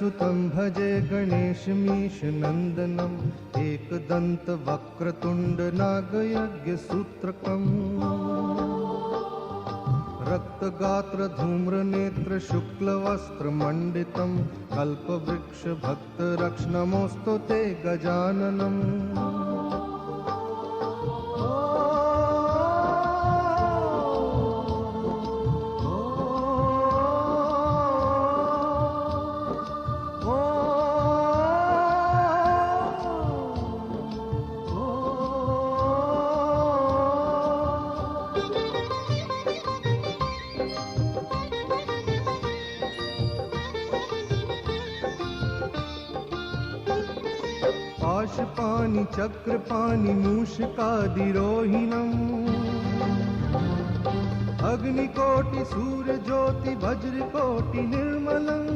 सुतं भजे गणेशमीश नंदनम एकदंत वक्रतुंड नागयज्ञसूत्रकम् रक्तगात्र धूम्रनेत्र शुक्लवस्त्रमण्डितं कल्पवृक्ष भक्तरक्षणमोऽस्तु ते गजाननम्। पाशपानि चक्रपाणि मूषिकादिरोहिणम् अग्निकोटि सूर्यज्योति वज्रकोटि निर्मलम्।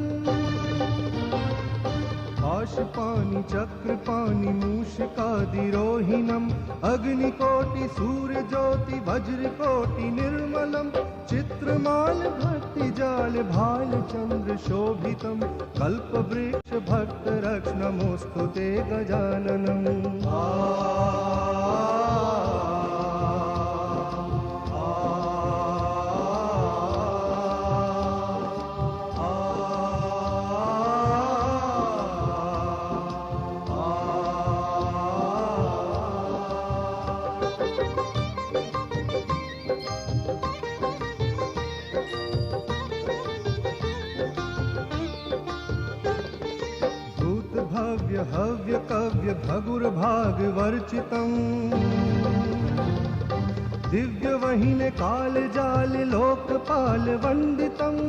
पाशपानि चक्रपाणि मूषिकादिरोहिणम् अग्निकोटि सूर्यज्योति वज्रकोटि निर्मलम्। चित्रमाल भक्तिजाल भालचन्द्र शोभितं कल्पवृक्ष भक्तरक्षणमोऽस्तु ते गजाननम्। हव्य कव्य भगुर्भाग वर्चितम् दिव्य वहिने काल जाल लोकपाल वंदितम्।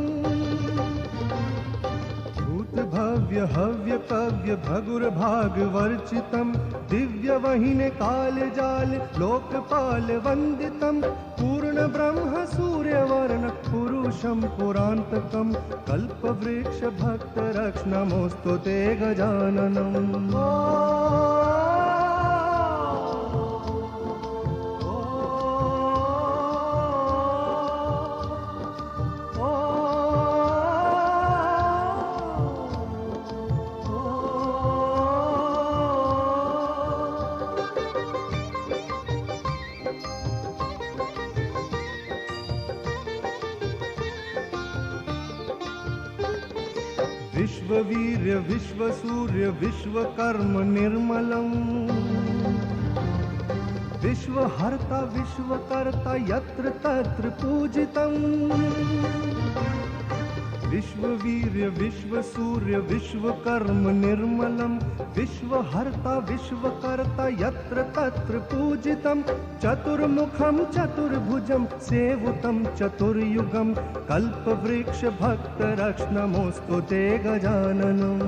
भूत भव्य हव्य कव्य भगुर्भाग वर्चितम् दिव्य वहिने काल जाल लोकपाल वंदितम्। पूर्ण ब्रह्म सूर्यवर्ण पुरुषं पुरान्तकं कल्पवृक्ष भक्तरक्षणमोऽस्तु ते गजाननम्। विश्ववीर्य विश्वसूर्य विश्वकर्म निर्मलम् विश्वहर्ता विश्वकर्ता यत्र तत्र पूजितम्। विश्ववीर्य विश्वसूर्य विश्वकर्म निर्मलम् विश्वहर्ता विश्वकर्ता यत्र तत्र पूजितम्। चतुर्मुखं चतुर्भुजं सेवुतं चतुर्युगं कल्पवृक्ष भक्तरक्षणमोऽस्तु ते गजाननम्।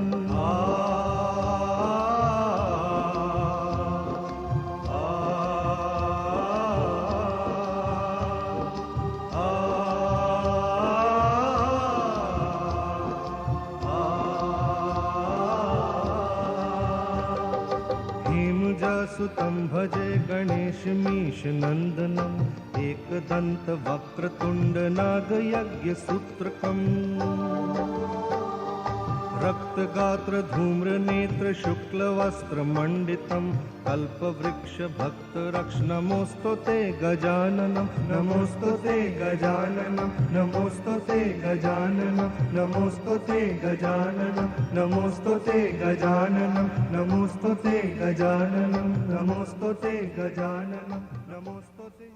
सुतं भजे गणेशमीश नंदनम एकदंत वक्रतुंड नागयज्ञसूत्रकम् रक्तगात्र धूम्रनेत्र शुक्लवस्त्रमण्डितं कल्पवृक्ष भक्तरक्षणमोऽस्तु ते गजाननम्। नमोऽस्तु ते गजाननम् नमोऽस्तु ते गजाननम् नमोऽस्तु ते गजाननम् नमोऽस्तु ते गजाननम् नमोऽस्तु ते गजाननम् नमोऽस्तु ते गजाननम् नमोऽस्तु ते।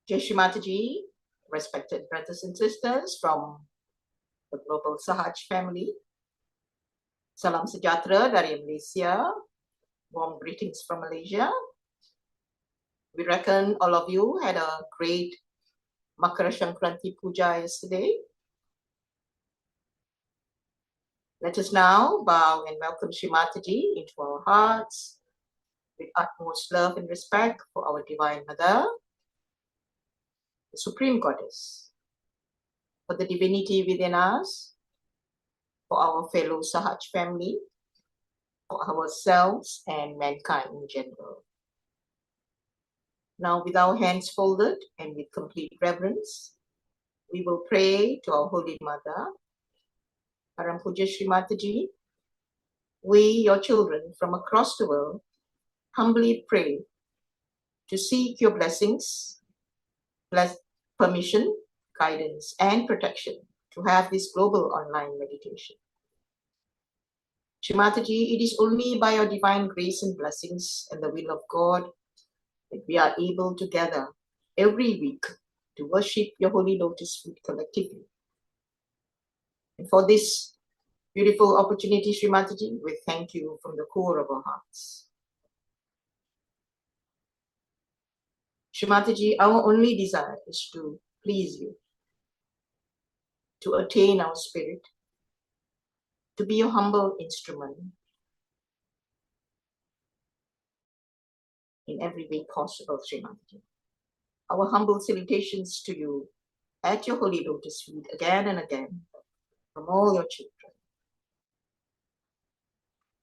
Jai Shri Mataji, respected brothers and sisters from the global Sahaj family. Salam sejahtera dari Malaysia. Warm greetings from Malaysia. We reckon all of you had a great Makar Sankranti puja yesterday. Let us now bow and welcome Shri Mataji into our hearts with utmost love and respect for our Divine Mother, the Supreme Goddess, for the divinity within us, for our fellow Sahaj family, for ourselves and mankind in general. Now, with our hands folded and with complete reverence, we will pray to our Holy Mother, Param Puja Shri Mataji. We, your children from across the world, humbly pray to seek your blessings, permission, guidance, and protection to have this global online meditation. Shri Mataji, it is only by your divine grace and blessings and the will of God that we are able to gather every week to worship your holy lotus feet collectively. And for this beautiful opportunity, Shri Mataji, we thank you from the core of our hearts. Shri Mataji, our only desire is to please you, to attain our spirit, to be your humble instrument in every way possible, Shri Mataji. Our humble salutations to you at your holy lotus feet again and again from all your children.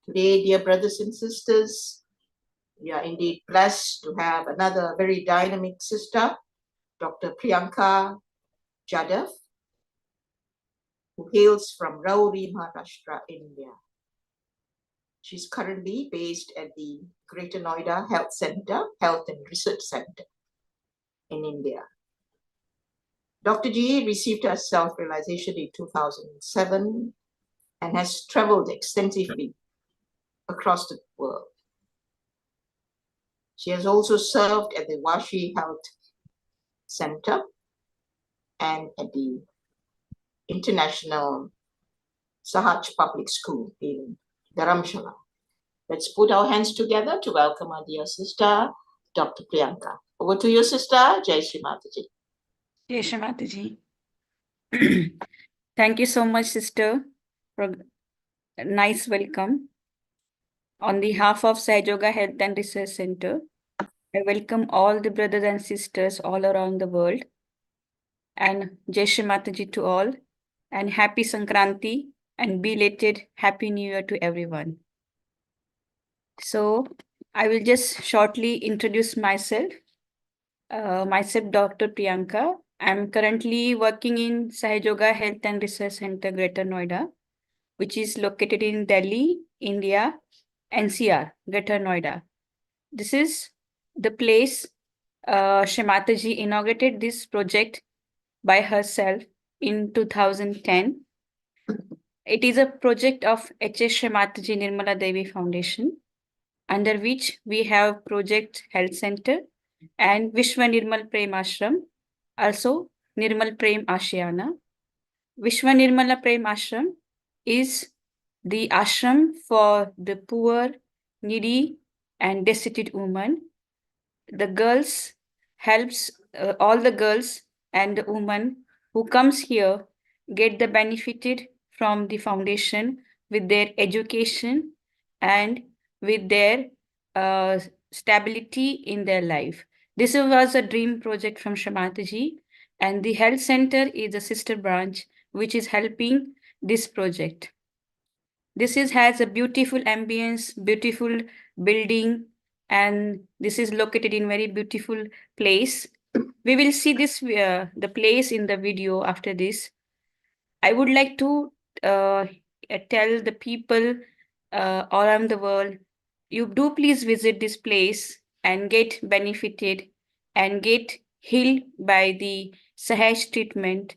Today, dear brothers and sisters, we are indeed blessed to have another very dynamic sister, Dr. Priyanka Jadhav, who hails from Rauri, Maharashtra, India. She's currently based at the Greater Noida Health and Research Center in India. Dr. G received her self-realization in 2007 and has traveled extensively across the world. She has also served at the Washi Health Center and at the International Sahaj Public School in Dharamshala. Let's put our hands together to welcome our dear sister, Dr. Priyanka. Over to you, sister. Jai Shri Mataji. Jai Shri Mataji. Thank you so much, sister, for a nice welcome. On behalf of Sahaja Yoga Health and Research Center, I welcome all the brothers and sisters all around the world. And Jai Shri Mataji to all. And happy Sankranti and belated Happy New Year to everyone. So I will just shortly introduce myself. Myself, Dr. Priyanka. I'm currently working in Sahaja Yoga Health and Research Center, Greater Noida, which is located in Delhi, India, NCR, Greater Noida. This is the place Shri Mataji inaugurated this project by herself in 2010. It is a project of H.S. Shri Mataji Nirmala Devi Foundation, under which we have Project Health Center and Vishwa Nirmal Prem Ashram, also Nirmal Prem Ashiana. Vishwa Nirmala Prem Ashram is the ashram for the poor, needy, and destitute women. The girls helps all the girls and the women who comes here get the benefited from the foundation with their education and with their stability in their life. This was a dream project from Shri Mataji, and the health center is a sister branch which is helping this project. This has a beautiful ambience, beautiful building, and this is located in very beautiful place. We will see this the place in the video after this. I would like to tell the people all around the world, you do please visit this place and get benefited and get healed by the Sahaj treatment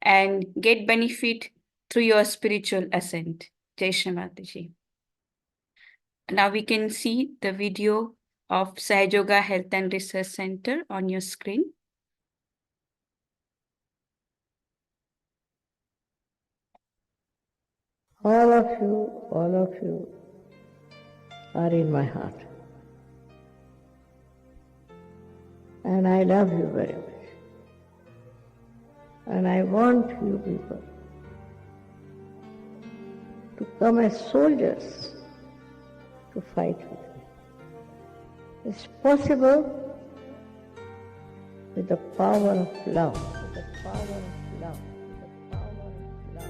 and get benefit through your spiritual ascent. Jai Shri Mataji. Now we can see the video of Sahaja Yoga Health and Research Center on your screen. All of you are in my heart. And I love you very much. And I want you people to come as soldiers to fight with me. It's possible with the power of love. With the power of love. With the power of love.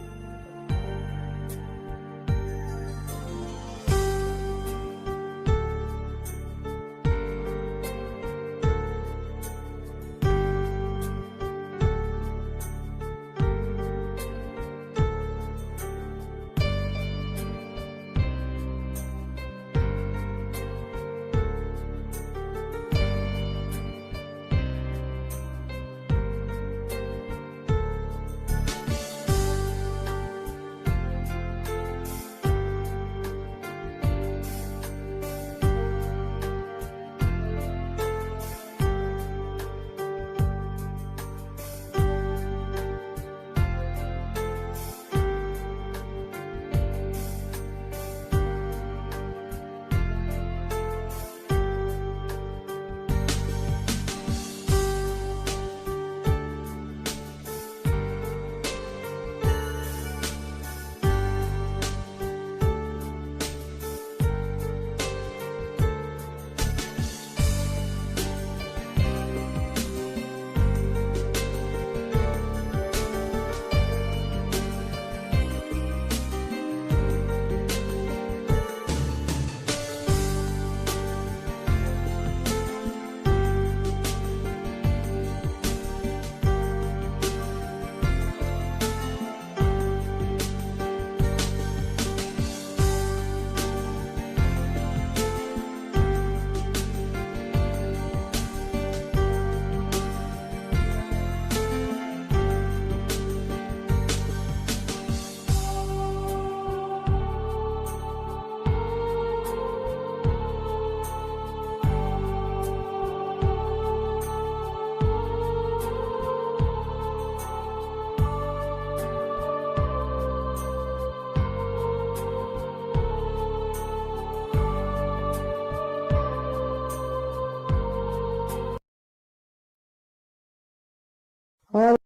All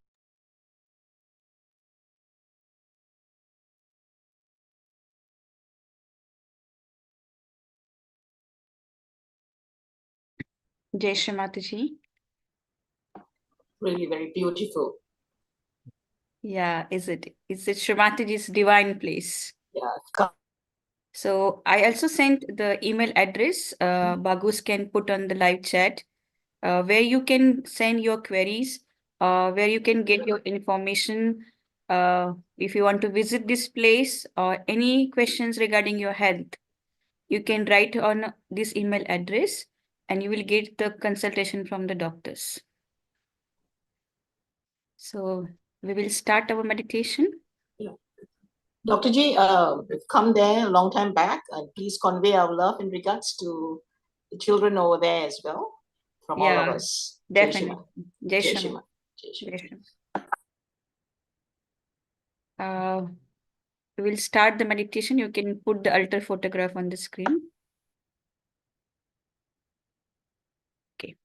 Jai Shri Mataji. Really very beautiful. Yeah, is it? Is it Shri Mataji's divine place? Yeah. So I also sent the email address Bagus can put on the live chat where you can send your queries, where you can get your information. If you want to visit this place or any questions regarding your health, you can write on this email address and you will get the consultation from the doctors. So we will start our meditation. Dr. G, we've come there a long time back, and please convey our love and regards to the children over there as well, from all of Yeah, us. definitely. Jai Jai Shri Shri Ma. Ma. Jai Shri Jai Shri Ma. We will start the meditation. You can put the altar photograph on the screen. Okay.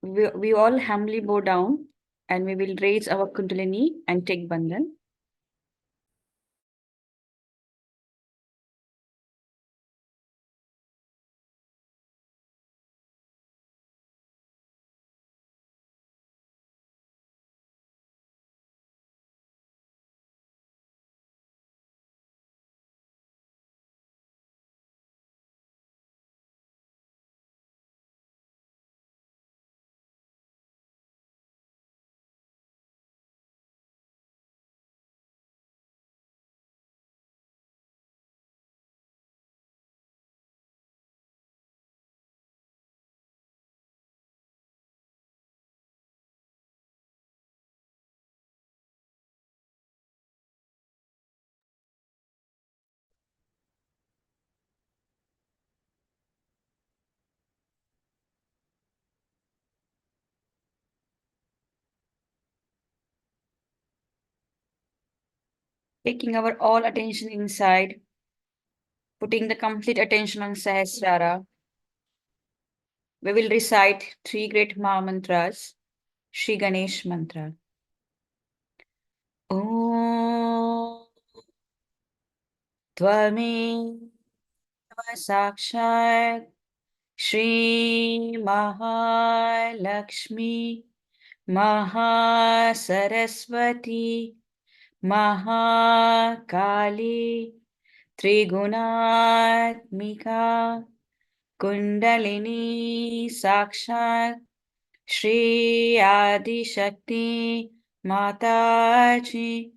We all humbly bow down and we will raise our Kundalini and take Bandhan. Taking our all attention inside, putting the complete attention on Sahasrara, we will recite three great Maha mantras. Shri Ganesh mantra. Om Tvame Sakshat Shri Mahalakshmi Mahasaraswati Mahakali Trigunatmika Kundalini Sakshat Shri Adi Shakti Mataji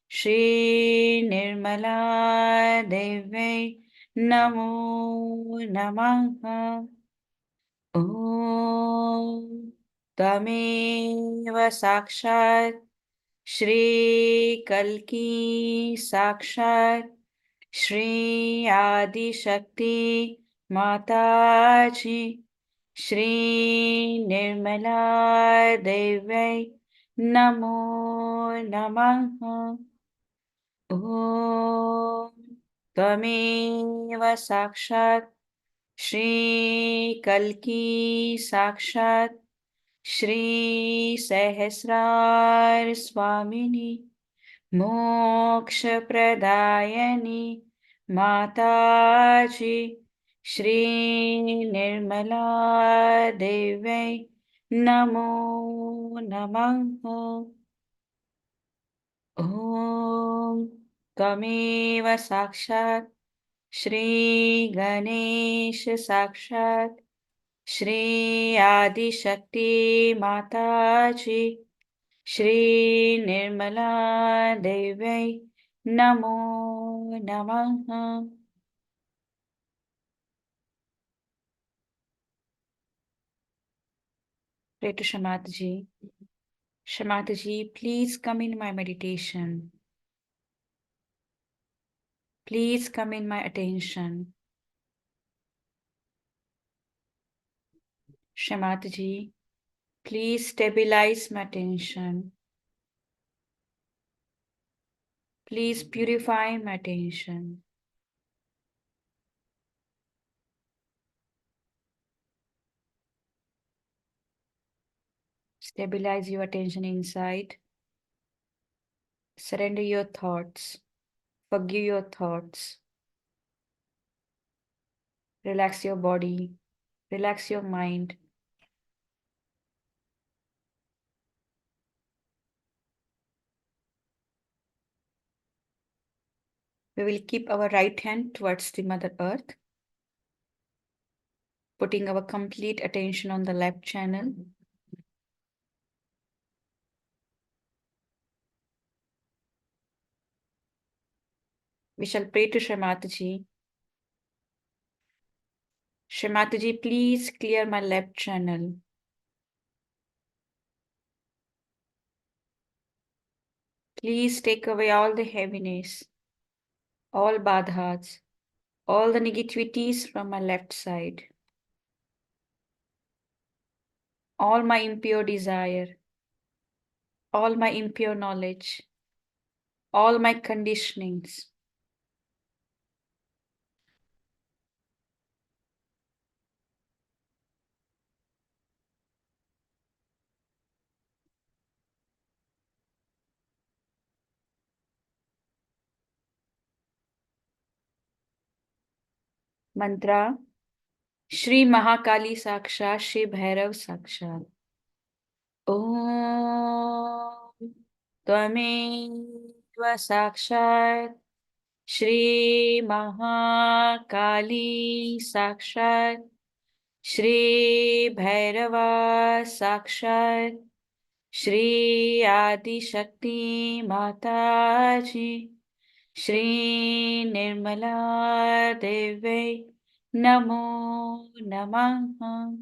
Shri Nirmala Devi Namo Namaha Om Tameva Sakshat Shri Kalki Sakshat Shri Adi Shakti Mataji Shri Nirmala Devi Namo Namaha Om Tvameva Sakshat Shri Kalki Sakshat Shri Sahasrar Swamini Moksha Pradayani Mataji Shri Nirmala Devi Namo Namaha Om Tameva Sakshat Shri Ganesh Sakshat Shri Adi Shakti Mataji Shri Nirmala Devi Namo Namaha Pray to Shamataji. Shamataji, please come in my meditation. Please come in my attention. Shamataji, please stabilize my attention. Please purify my attention. Stabilize your attention inside. Surrender your thoughts. Forgive your thoughts. Relax your body. Relax your mind. We will keep our right hand towards the Mother Earth, putting our complete attention on the left channel. We shall pray to Shri Mataji. Shri Mataji, please clear my left channel. Please take away all the heaviness, all badhas, all the negativities from my left side, all my impure desire, all my impure knowledge, all my conditionings. Mantra Shri Mahakali Sakshat, Shri Bhairav Sakshat. Om Tvameva Sakshat Shri Mahakali Sakshat Shri Bhairava Sakshat Shri Adi Shakti Mataji Shri Nirmala Devi Namo Namaha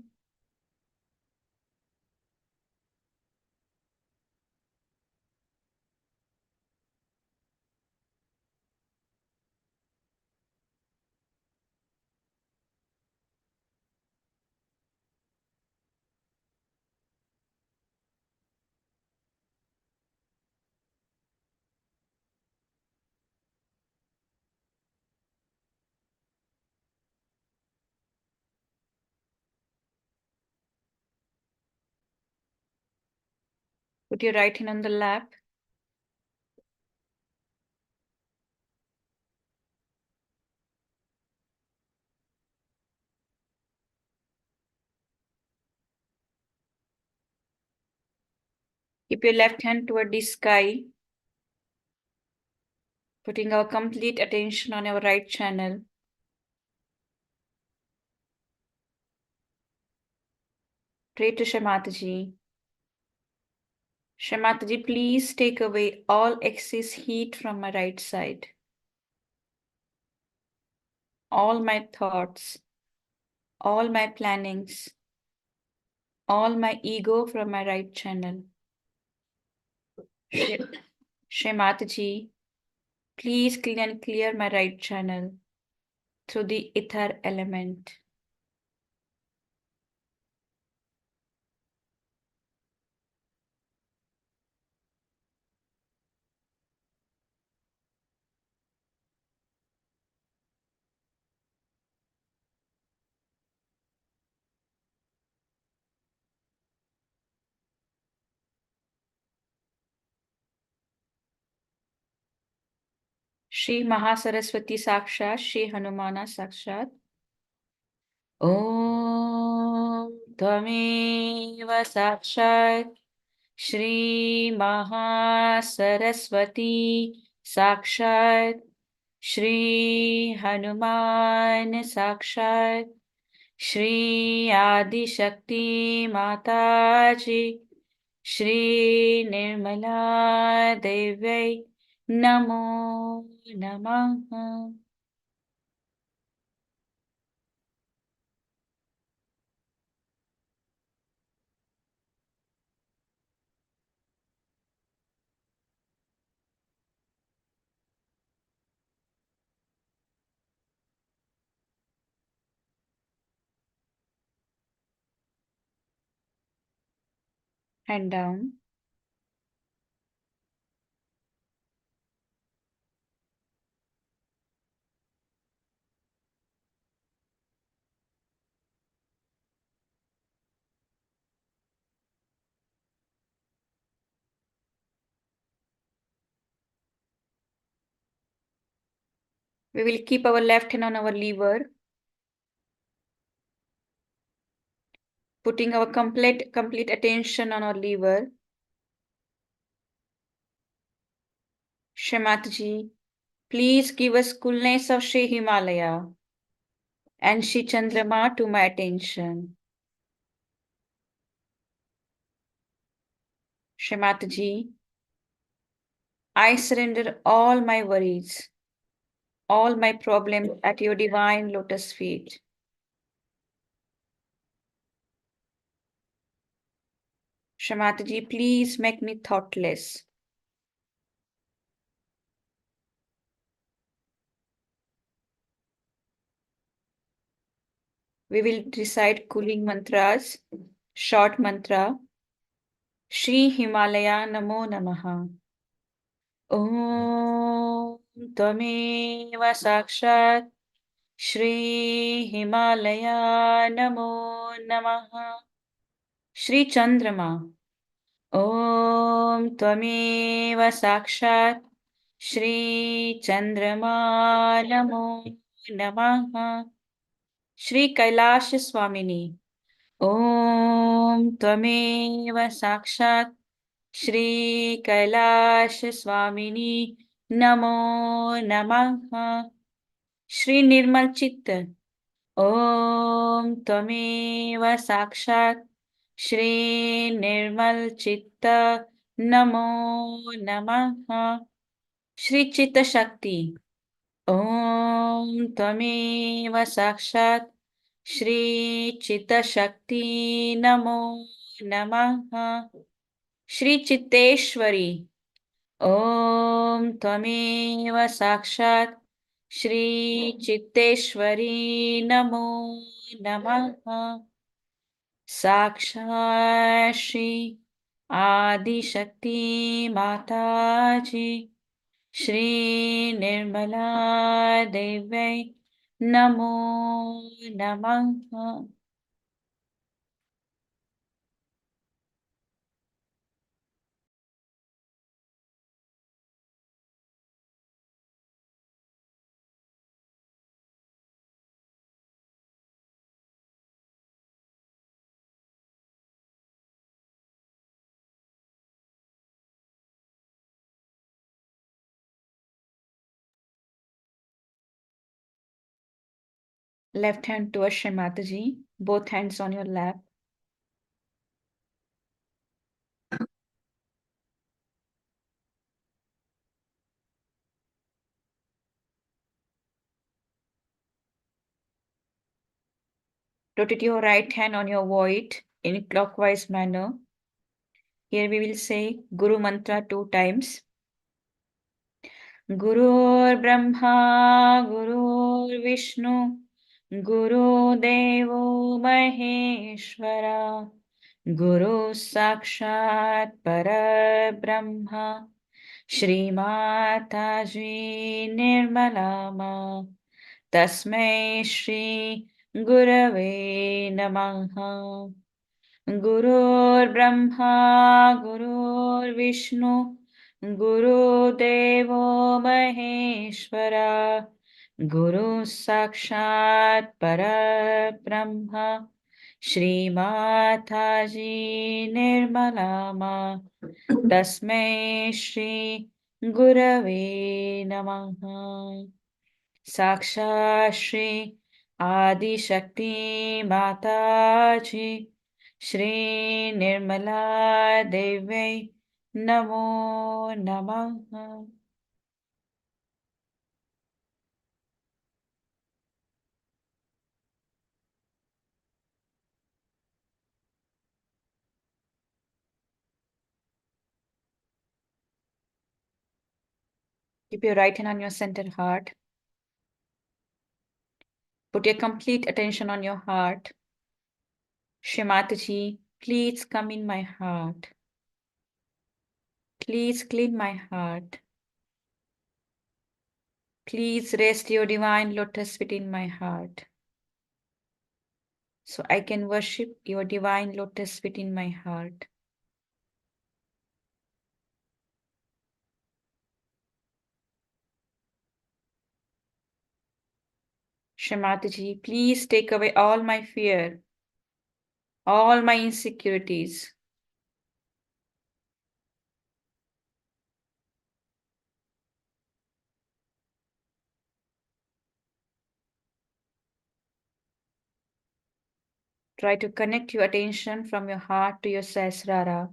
Put your right hand on the lap. Keep your left hand toward the sky, putting our complete attention on our right channel. Pray to Shri Mataji. Shri Mataji, please take away all excess heat from my right side. All my thoughts, all my plannings, all my ego from my right channel. Shri Mataji, please clear my right channel through the ether element. Shri Mahasaraswati Sakshat, Shri Hanumana Sakshat. Om Tvameva Sakshat Shri Mahasaraswati Sakshat Shri Hanuman Sakshat Shri Adi Shakti Mataji Shri Nirmala Devi Namo Namaha. Hand down. We will keep our left hand on our lever, putting our complete attention on our lever. Shri Mataji, please give us coolness of Shri Himalaya and Shri Chandrama to my attention. Shri Mataji, I surrender all my worries, all my problems at your divine lotus feet. Shri Mataji, please make me thoughtless. We will recite cooling mantras, short mantra. Shri Himalaya Namo Namaha. Om Tvameva Sakshat Shri Himalaya Namo Namaha. Shri Chandrama. Om Tvameva Sakshat Shri Chandrama Namo Namaha. Shri Kailash Swamini. Om Tvameva Sakshat Shri Kailash Swamini Namo Namaha. Shri Nirmal Chitta. Om Tvameva Sakshat Shri Nirmal Chitta Namo Namaha. Shri Chitta Shakti. Om Tvameva Sakshat Shri Chitta Shakti Namo Namaha. Shri Chitteshwari. Om Tvameva Sakshat Shri Chitteshwari Namo Namaha. Sakshat Shri Adi Shakti Mataji Shri Nirmala Devi Namo Namaha. Left hand towards Shri Mataji, both hands on your lap. Rotate your right hand on your void in clockwise manner. Here we will say Guru Mantra 2 times. Gurur Brahma, Gurur Vishnu, Guru Devo Maheshwara, Guru Sakshat Parabrahma, Shri Mataji Nirmalama, Tasmai Shri Gurave Namaha. Gurur Brahma, Gurur Vishnu, Guru Devo Maheshwara, Guru Sakshat Parabrahma, Shri Mataji Nirmalama, Tasmai Shri Gurave Namaha. Sakshat Shri Adi Shakti Mataji Shri Nirmala Devi Namo Namaha. Keep your right hand on your center heart. Put your complete attention on your heart. Shri Mataji, please come in my heart. Please clean my heart. Please rest your divine lotus feet in my heart, so I can worship your divine lotus feet in my heart. Shri Mataji, please take away all my fear, all my insecurities. Try to connect your attention from your heart to your Sahasrara.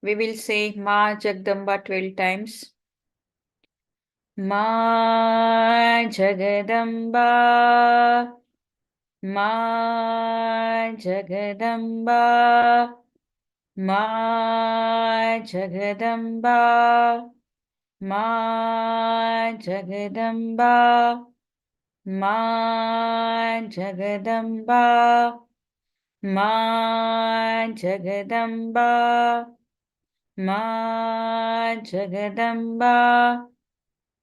We will say Ma Jagdamba 12 times. Ma Jagadamba, Ma Jagadamba, Ma Jagadamba, Ma Jagadamba, Ma Jagadamba, Ma Jagadamba, Ma Jagadamba,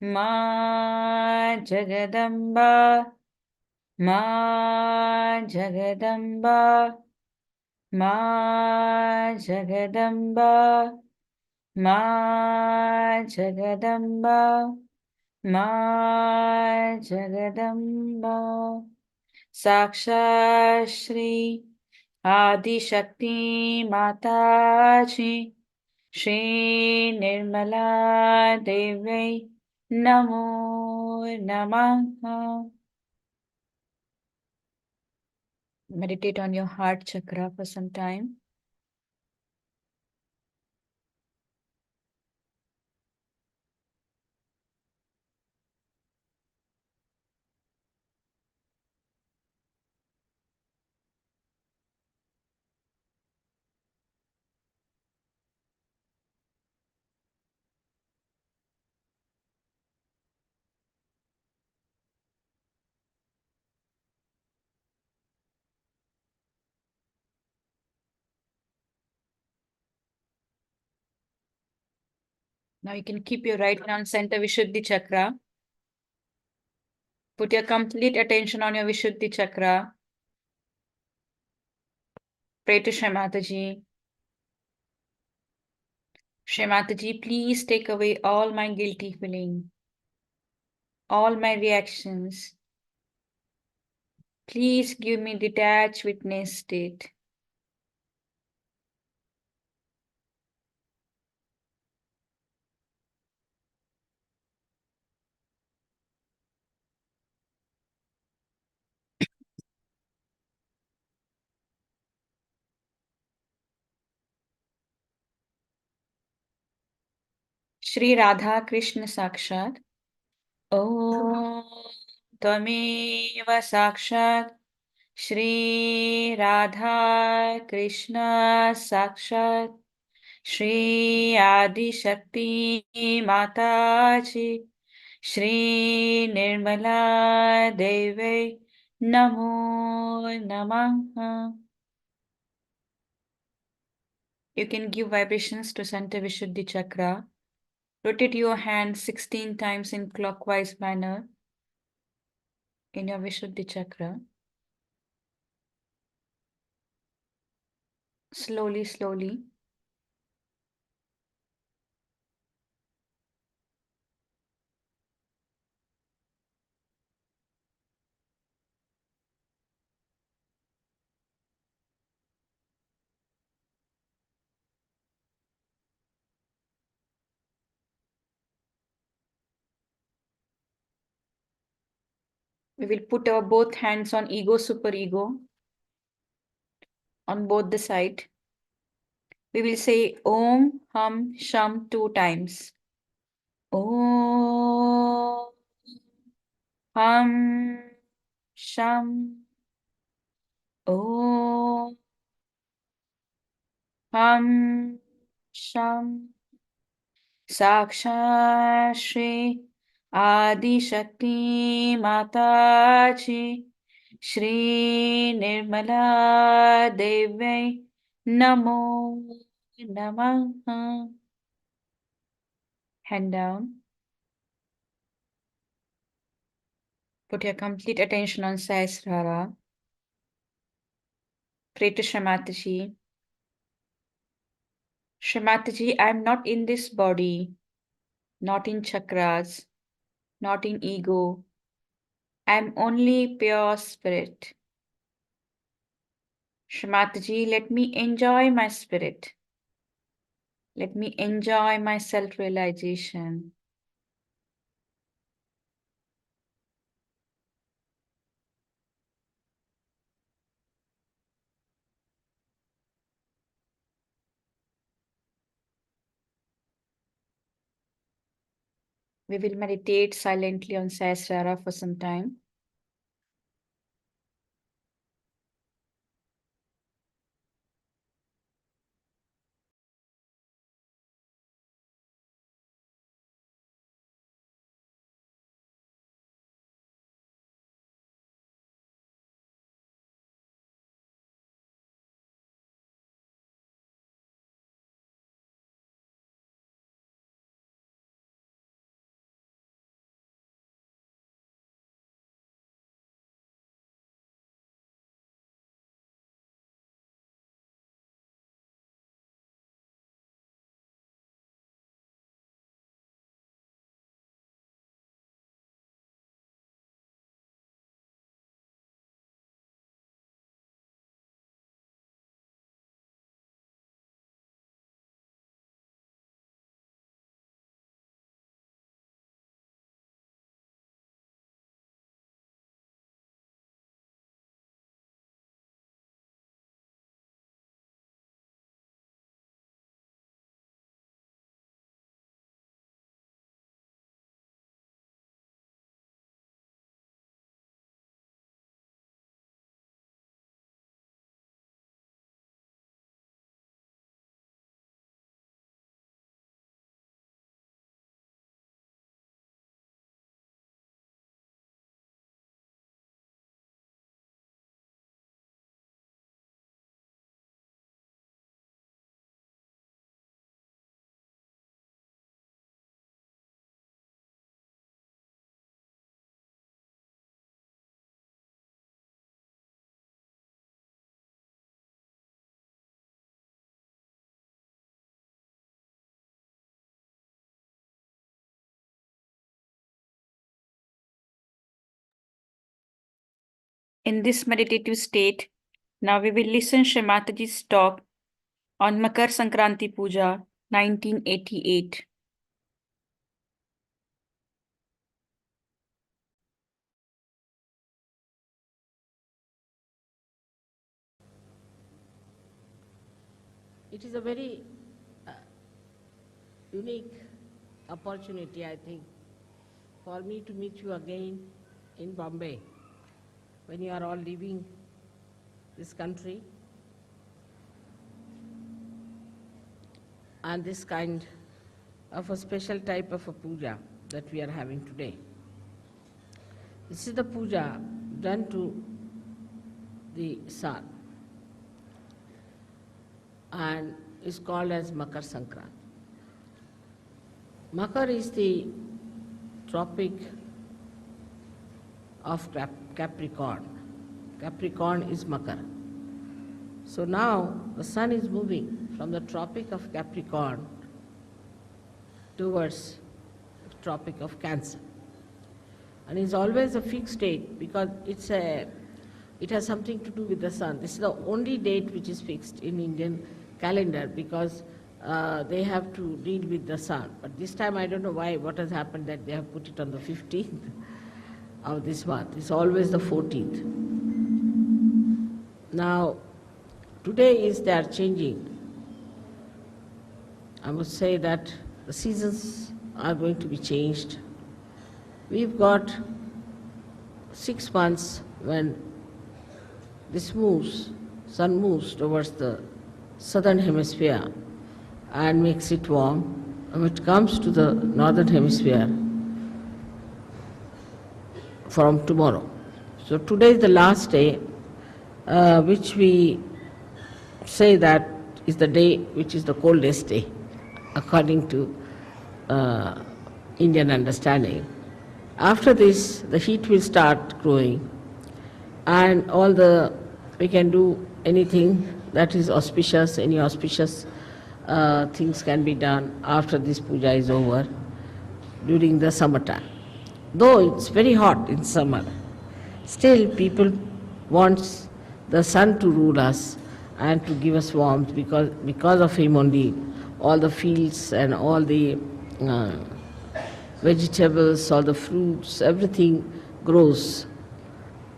Ma Jagadamba, Ma Jagadamba, Ma Jagadamba, Ma Jagadamba, Ma Jagadamba. Sakshat Shri Adi Shakti Mataji Shri Nirmala Devi Namo Namaha. Meditate on your heart chakra for some time. Now you can keep your right hand on center Vishuddhi chakra. Put your complete attention on your Vishuddhi chakra. Pray to Shri Mataji. Shri Mataji, please take away all my guilty feeling, all my reactions. Please give me detached witness state. Shri Radha Krishna Sakshat. Om Tameva Sakshat Shri Radha Krishna Sakshat Shri Adi Shakti Mataji Shri Nirmala Devi Namo Namaha. You can give vibrations to center Vishuddhi Chakra. Rotate your hands 16 times in clockwise manner in your Vishuddhi Chakra. Slowly, slowly. We will put our both hands on ego, superego, on both the side. We will say Om, Hum, Sham 2 times. Om, Hum, Sham. Om, Hum, Sham. Sakshat Shri Adi Shakti Mataji Shri Nirmala Devi Namo Namaha. Hand down. Put your complete attention on Sahasrara. Pray to Shri Mataji. Shri Mataji, I am not in this body, not in chakras, not in ego. I am only pure spirit. Shri Mataji, let me enjoy my spirit. Let me enjoy my self-realization. We will meditate silently on Sahasrara for some time. In this meditative state, now we will listen Shri Mataji's talk on Makar Sankranti Puja, 1988. It is a very unique opportunity, I think, for me to meet you again in Bombay when you are all leaving this country, and this kind of a special type of a puja that we are having today. This is the puja done to the sun and is called as Makar Sankranti. Makar is the tropic of Capricorn. Capricorn is Makar. So now the sun is moving from the tropic of Capricorn towards the tropic of Cancer. And it's always a fixed date because it has something to do with the sun. This is the only date which is fixed in Indian calendar because they have to deal with the sun. But this time I don't know why, what has happened that they have put it on the 15th of this month. It's always the 14th. Now, today they are changing. I must say that the seasons are going to be changed. We've got 6 months when this sun moves towards the southern hemisphere and makes it warm. When it comes to the northern hemisphere from tomorrow. So today is the last day, which we say that is the day which is the coldest day, according to Indian understanding. After this, the heat will start growing, and we can do anything that is auspicious, any auspicious things can be done after this puja is over during the summertime. Though it's very hot in summer, still people want the sun to rule us and to give us warmth because of him only all the fields and all the vegetables, all the fruits, everything grows.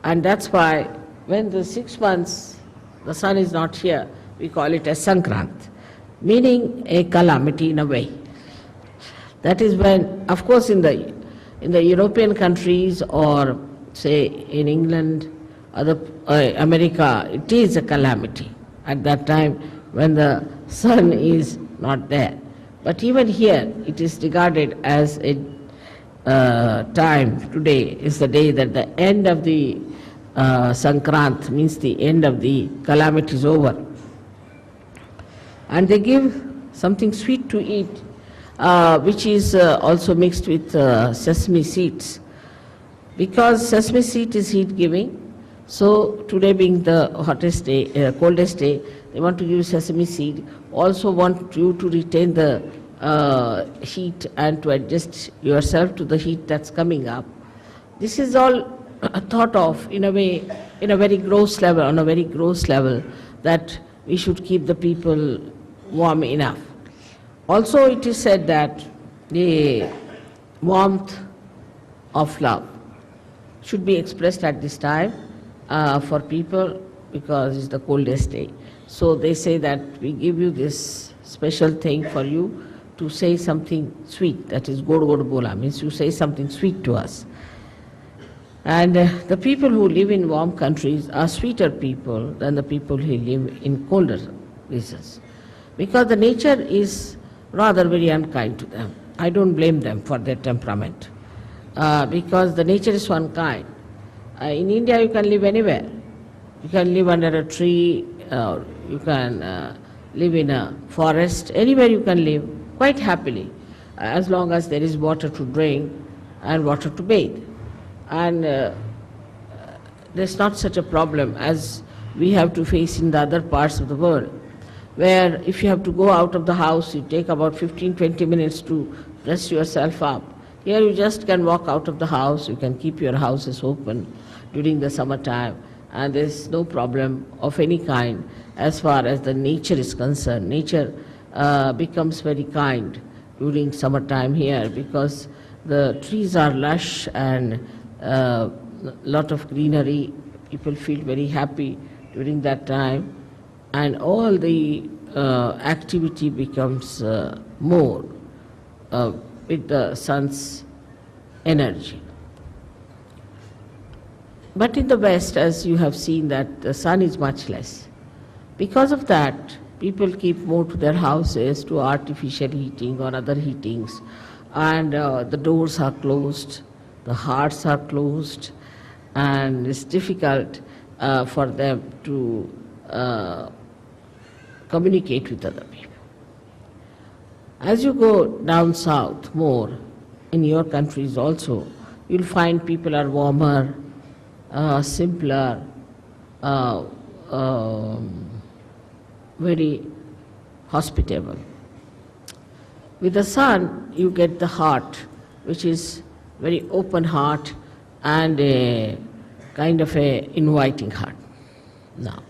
And that's why when the 6 months the sun is not here, we call it as Sankranti, meaning a calamity in a way. That is when, of course, in the European countries or say in England, America, it is a calamity at that time when the sun is not there. But even here, it is regarded as a time. Today is the day that the end of the Sankranti, means the end of the calamity is over. And they give something sweet to eat, which is also mixed with sesame seeds. Because sesame seed is heat-giving, so today being the hottest day, coldest day, they want to give sesame seed. Also want you to retain the heat and to adjust yourself to the heat that's coming up. This is all thought of in a way, in a very gross level, on a very gross level, that we should keep the people warm enough. Also it is said that the warmth of love should be expressed at this time for people because it's the coldest day. So they say that we give you this special thing for you to say something sweet, that is god bola, means you say something sweet to us. And the people who live in warm countries are sweeter people than the people who live in colder places, because the nature is rather very unkind to them. I don't blame them for their temperament, because the nature is so unkind. In India you can live anywhere. You can live under a tree, you can live in a forest, anywhere you can live quite happily, as long as there is water to drink and water to bathe. And there's not such a problem as we have to face in the other parts of the world, where if you have to go out of the house, you take about 15-20 minutes to dress yourself up. Here you just can walk out of the house, you can keep your houses open during the summertime, and there's no problem of any kind as far as the nature is concerned. Nature becomes very kind during summertime here because the trees are lush and lot of greenery. People feel very happy during that time, and all the activity becomes more. with the sun's energy. But in the West, as you have seen, that the sun is much less. Because of that, people keep more to their houses, to artificial heating or other heatings, and the doors are closed, the hearts are closed, and it's difficult for them to communicate with other people. As you go down south more, in your countries also, you'll find people are warmer, simpler, very hospitable. With the sun, you get the heart, which is very open heart and a kind of a inviting heart. Now,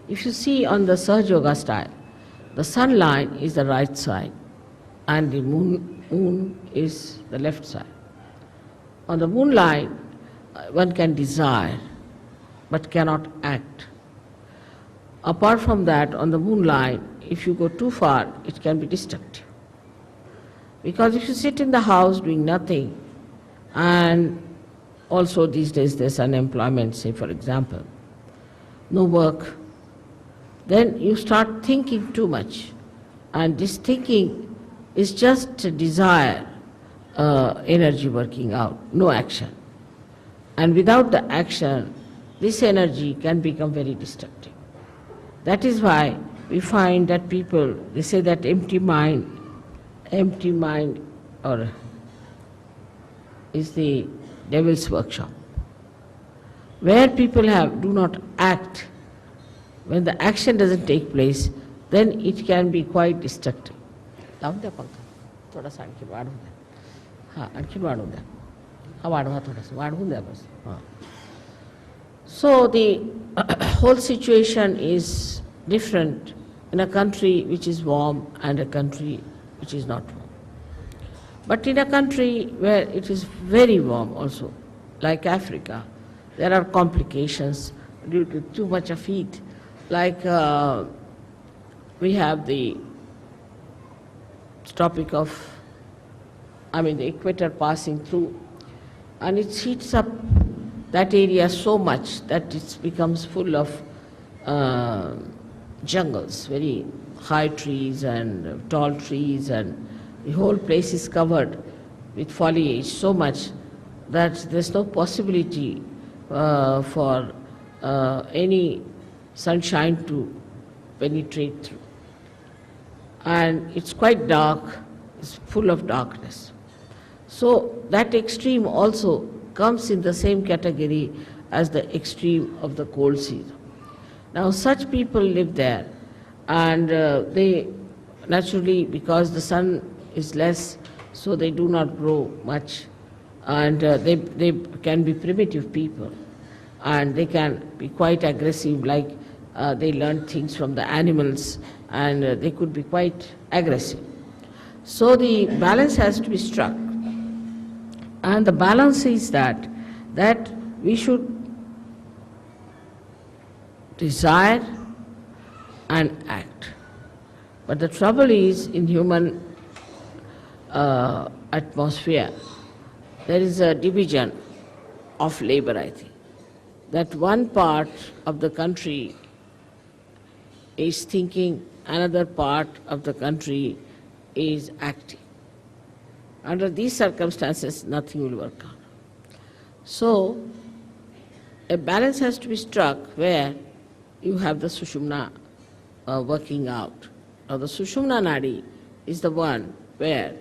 if you see on the Sahaja Yoga style, the sun line is the right side and the moon is the left side. On the moon line, one can desire but cannot act. Apart from that, on the moon line, if you go too far, it can be destructive. Because if you sit in the house doing nothing, and also these days there's unemployment, say for example, no work, then you start thinking too much. And this thinking is just a desire, energy working out, no action. And without the action, this energy can become very destructive. That is why we find that people, they say that empty mind or is the devil's workshop. Where people do not act, when the action doesn't take place, then it can be quite destructive. So the whole situation is different in a country which is warm and a country which is not warm. But in a country where it is very warm also, like Africa, there are complications due to too much of heat. Like we have the topic of, the equator passing through, and it heats up that area so much that it becomes full of jungles, very high trees and tall trees, and the whole place is covered with foliage so much that there's no possibility for any sunshine to penetrate through. And it's quite dark, it's full of darkness. So that extreme also comes in the same category as the extreme of the cold season. Now such people live there, and they naturally, because the sun is less, so they do not grow much, and they can be primitive people, and they can be quite aggressive, like they learn things from the animals, and they could be quite aggressive. So the balance has to be struck, and the balance is that we should desire and act. But the trouble is, in human atmosphere, there is a division of labor, I think. That one part of the country is thinking, another part of the country is acting. Under these circumstances, nothing will work out. So, a balance has to be struck where you have the Sushumna working out. Now, the Sushumna Nadi is the one where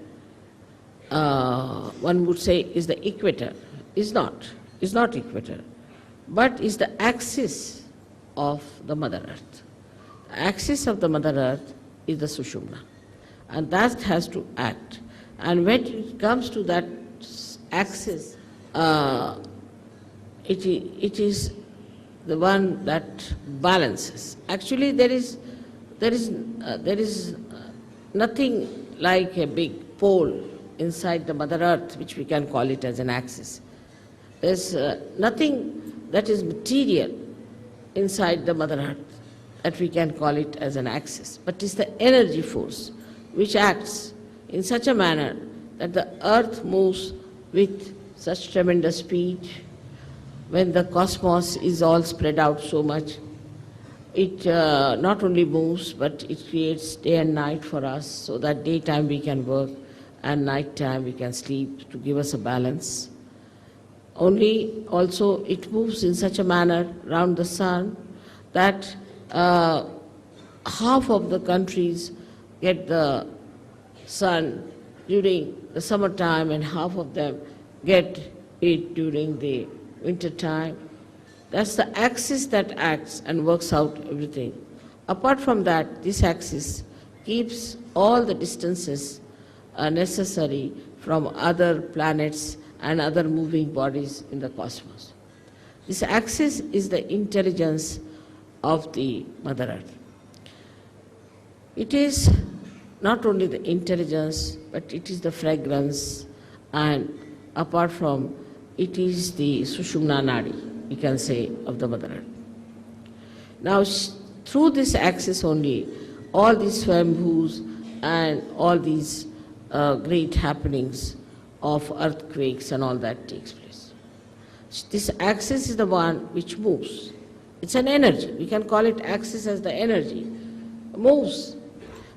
one would say is the equator. Is not equator, but is the axis of the Mother Earth. The axis of the Mother Earth is the Sushumna, and that has to act. And when it comes to that axis, it is the one that balances. Actually, there is nothing like a big pole inside the Mother Earth, which we can call it as an axis. There's nothing that is material inside the Mother Earth that we can call it as an axis, but it's the energy force which acts in such a manner that the earth moves with such tremendous speed. When the cosmos is all spread out so much, it not only moves, but it creates day and night for us, so that daytime we can work and nighttime we can sleep, to give us a balance. Only also it moves in such a manner round the sun that half of the countries get the sun during the summertime and half of them get it during the winter time. That's the axis that acts and works out everything. Apart from that, this axis keeps all the distances necessary from other planets and other moving bodies in the cosmos. This axis is the intelligence of the Mother Earth. It is not only the intelligence, but it is the fragrance, and apart from it is the Sushumna Nadi, we can say, of the Mother Earth. Now, through this axis only, all these swayambhus and all these great happenings of earthquakes and all that takes place. This axis is the one which moves. It's an energy. We can call it axis as the energy. Moves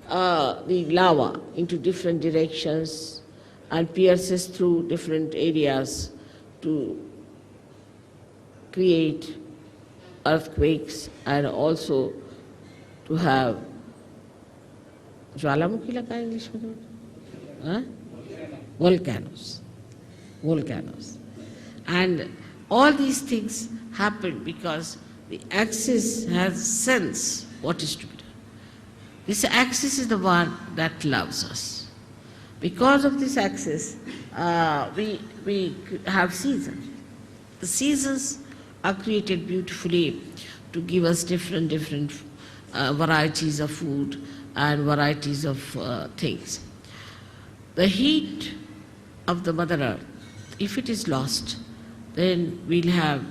the lava into different directions and pierces through different areas to create earthquakes and also to have ज्वालामुखी लगा English में volcanoes. And all these things happen because the axis has sense what is to be done. This axis is the one that loves us. Because of this axis, we have seasons. The seasons are created beautifully to give us different varieties of food and varieties of things. The heat of the Mother Earth, if it is lost, then we'll have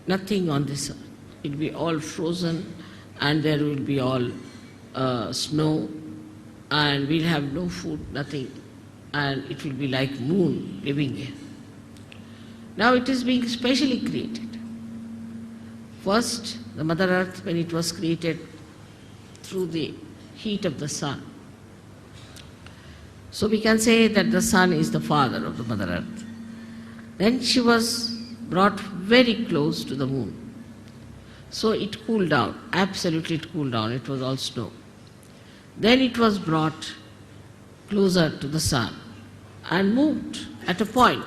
nothing on this earth. It will be all frozen and there will be all snow and we'll have no food, nothing, and it will be like moon living here. Now it is being specially created. First, the Mother Earth, when it was created through the heat of the sun. So we can say that the sun is the father of the Mother Earth. Then she was brought very close to the moon. So it cooled down, absolutely it cooled down, it was all snow. Then it was brought closer to the sun and moved at a point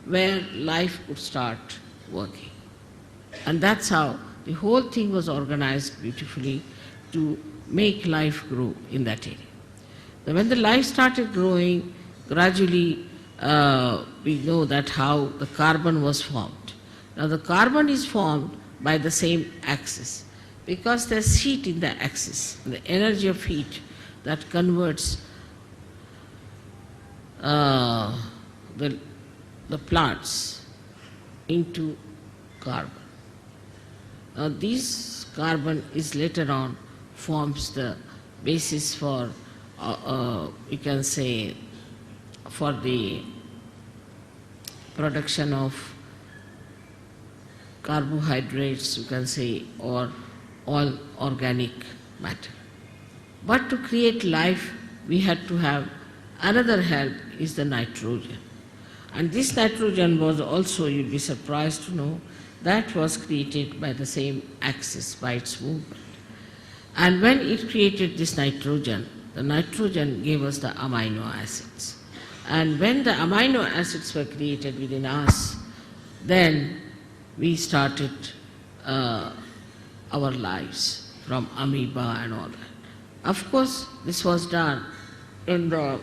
where life could start working. And that's how the whole thing was organized beautifully to make life grow in that area. Then when the life started growing, gradually we know that how the carbon was formed. Now the carbon is formed by the same axis because there's heat in the axis, the energy of heat that converts the plants into carbon. Now this carbon is later on forms the basis for, you can say, for the production of carbohydrates, you can say, or all organic matter. But to create life, we had to have another help, is the nitrogen. And this nitrogen was also, you'll be surprised to know, that was created by the same axis, by its movement. And when it created this nitrogen, the nitrogen gave us the amino acids. And when the amino acids were created within us, then we started our lives from amoeba and all that. Of course, this was done in the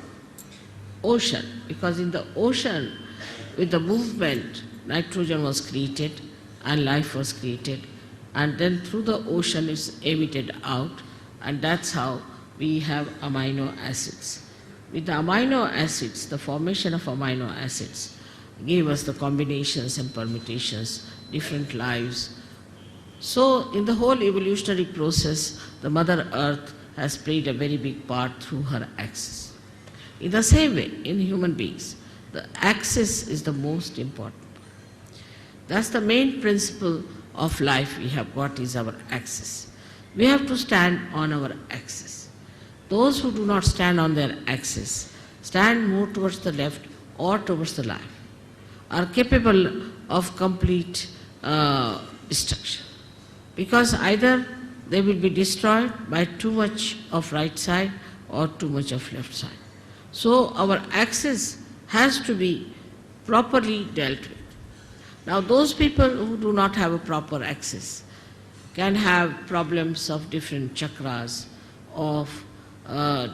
ocean, because in the ocean, with the movement, nitrogen was created and life was created, and then through the ocean it's emitted out, and that's how we have amino acids. With the amino acids, the formation of amino acids gave us the combinations and permutations, different lives. So in the whole evolutionary process, the Mother Earth has played a very big part through her axis. In the same way, in human beings, the axis is the most important. That's the main principle of life we have got, is our axis. We have to stand on our axis. Those who do not stand on their axis, stand more towards the left or towards the right, are capable of complete destruction. Because either they will be destroyed by too much of right side or too much of left side. So our axis has to be properly dealt with. Now those people who do not have a proper axis can have problems of different chakras, of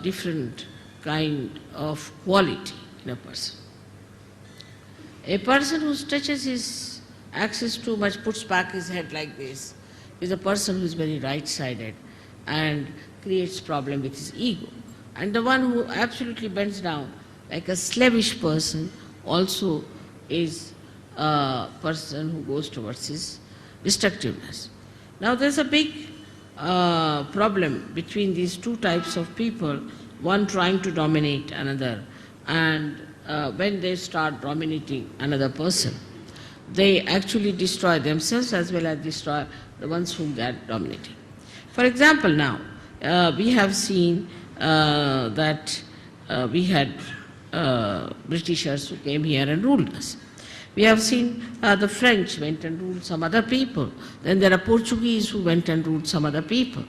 different kind of quality in a person. A person who stretches his axis too much, puts back his head like this, is a person who is very right-sided and creates problem with his ego. And the one who absolutely bends down, like a slavish person, also is a person who goes towards his destructiveness. Now there's a big problem between these two types of people, one trying to dominate another, and when they start dominating another person, they actually destroy themselves as well as destroy the ones whom they are dominating. For example, now, we have seen that we had Britishers who came here and ruled us. We have seen the French went and ruled some other people. Then there are Portuguese who went and ruled some other people.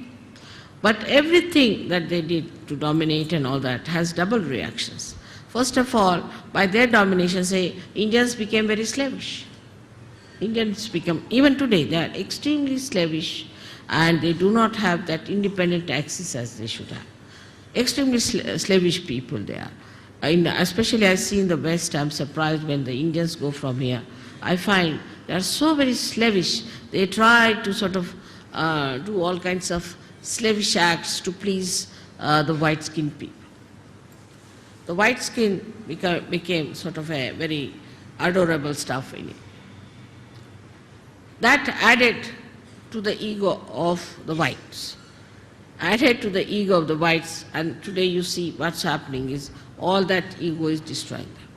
But everything that they did to dominate and all that has double reactions. First of all, by their domination, say, Indians became very slavish. Indians become, even today, they are extremely slavish and they do not have that independent axis as they should have. Extremely slavish people they are. Especially I see in the West, I'm surprised when the Indians go from here. I find they are so very slavish. They try to sort of do all kinds of slavish acts to please the white-skinned people. The white skin became sort of a very adorable stuff in it. That added to the ego of the whites, added to the ego of the whites, and today you see what's happening is all that ego is destroying them.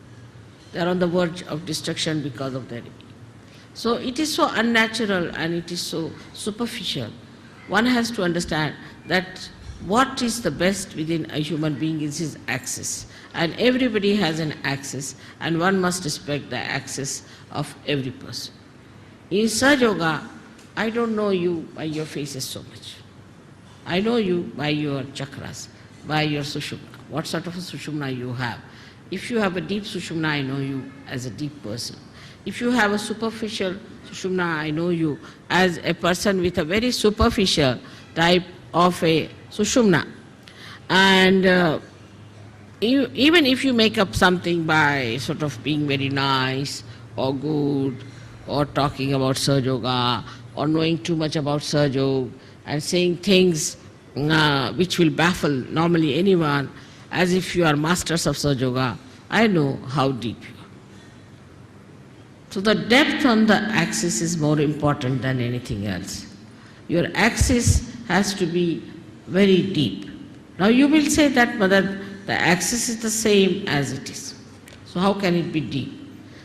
They are on the verge of destruction because of their ego. So it is so unnatural and it is so superficial. One has to understand that what is the best within a human being is his axis. And everybody has an axis, and one must respect the axis of every person. In Sahaja Yoga, I don't know you by your faces so much. I know you by your chakras, by your sushumna, what sort of a sushumna you have. If you have a deep sushumna, I know you as a deep person. If you have a superficial sushumna, I know you as a person with a very superficial type of a sushumna. And even if you make up something by sort of being very nice or good or talking about Sahaja Yoga or knowing too much about Sahaja Yoga and saying things which will baffle normally anyone as if you are masters of Sahaja Yoga, I know how deep you are. So the depth on the axis is more important than anything else. Your axis has to be very deep. Now you will say that, Mother, the axis is the same as it is. So how can it be deep?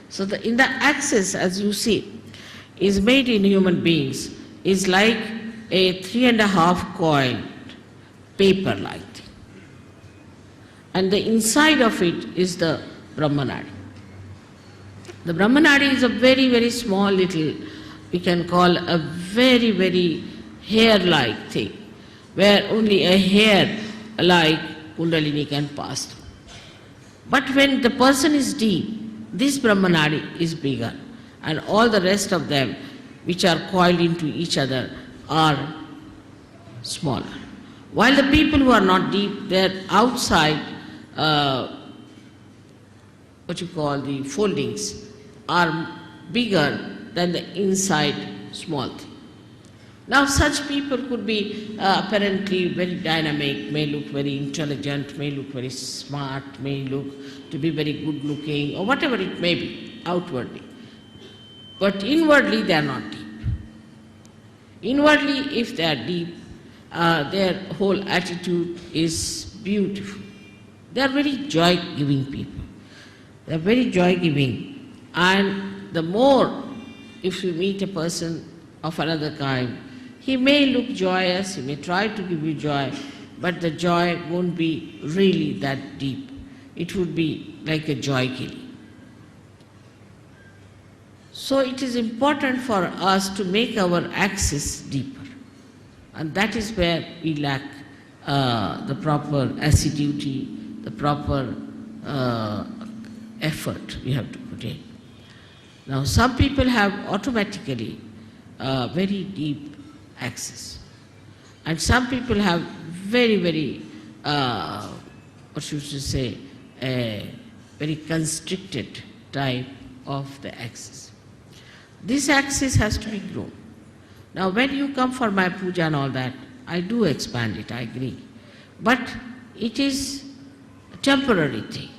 So in the axis, as you see, is made in human beings, is like a 3.5 coiled paper-like thing. And the inside of it is the Brahmanadi. The Brahmanadi is a very, very small little, we can call a very, very hair-like thing, where only a hair-like Kundalini can pass through. But when the person is deep, this Brahmanadi is bigger, and all the rest of them, which are coiled into each other, are smaller. While the people who are not deep, their outside, what you call the foldings, are bigger than the inside small thing. Now such people could be apparently very dynamic, may look very intelligent, may look very smart, may look to be very good looking, or whatever it may be, outwardly. But inwardly they are not deep. Inwardly, if they are deep, their whole attitude is beautiful, They are very joy-giving people. They are very joy-giving. And the more, if you meet a person of another kind, he may look joyous, he may try to give you joy, but the joy won't be really that deep. It would be like a joy killing. So it is important for us to make our axis deeper. And that is where we lack the proper assiduity, the proper effort we have to put in. Now some people have automatically very deep axis. And some people have very, very, what should you say, a very constricted type of the axis. This axis has to be grown. Now when you come for my puja and all that, I do expand it, I agree. But it is a temporary thing.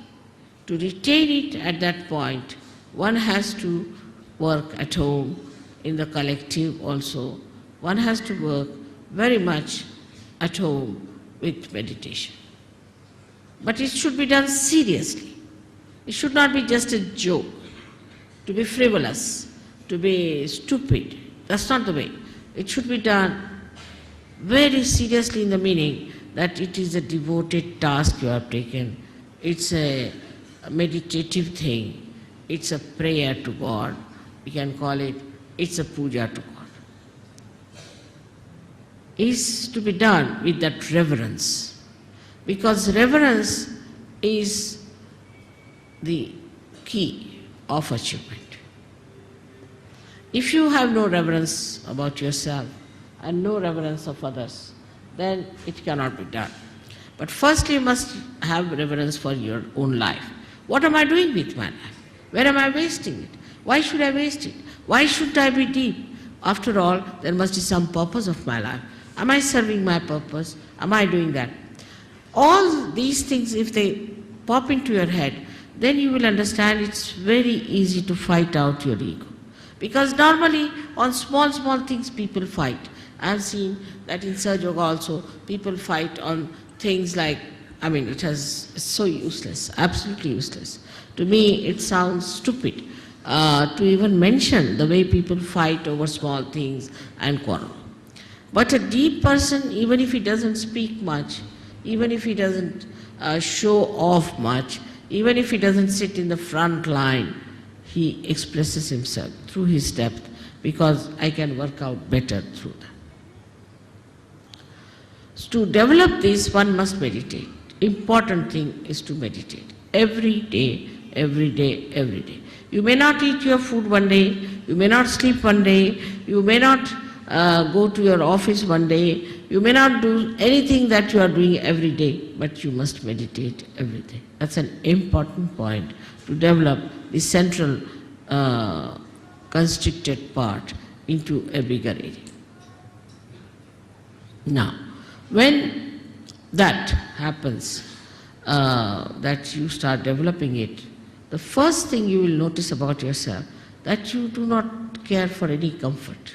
To retain it at that point, one has to work at home, in the collective also. One has to work very much at home with meditation. But it should be done seriously. It should not be just a joke, to be frivolous, to be stupid. That's not the way. It should be done very seriously in the meaning that it is a devoted task you have taken. It's a meditative thing. It's a prayer to God. We can call it, it's a puja to God. Is to be done with that reverence. Because reverence is the key of achievement. If you have no reverence about yourself and no reverence of others, then it cannot be done. But first you must have reverence for your own life. What am I doing with my life? Where am I wasting it? Why should I waste it? Why should I be deep? After all, there must be some purpose of my life. Am I serving my purpose? Am I doing that? All these things, if they pop into your head, then you will understand it's very easy to fight out your ego. Because normally on small things people fight. I have seen that in Sahaja Yoga also people fight on things like, it's so useless, absolutely useless. To me it sounds stupid to even mention the way people fight over small things and quarrel. But a deep person, even if he doesn't speak much, even if he doesn't show off much, even if he doesn't sit in the front line, he expresses himself through his depth, because I can work out better through that. So to develop this, one must meditate. Important thing is to meditate. Every day, every day, every day. You may not eat your food one day, you may not sleep one day, you may not go to your office one day, you may not do anything that you are doing every day, but you must meditate every day. That's an important point to develop the central constricted part into a bigger area. Now, when that happens, that you start developing it, the first thing you will notice about yourself, that you do not care for any comfort.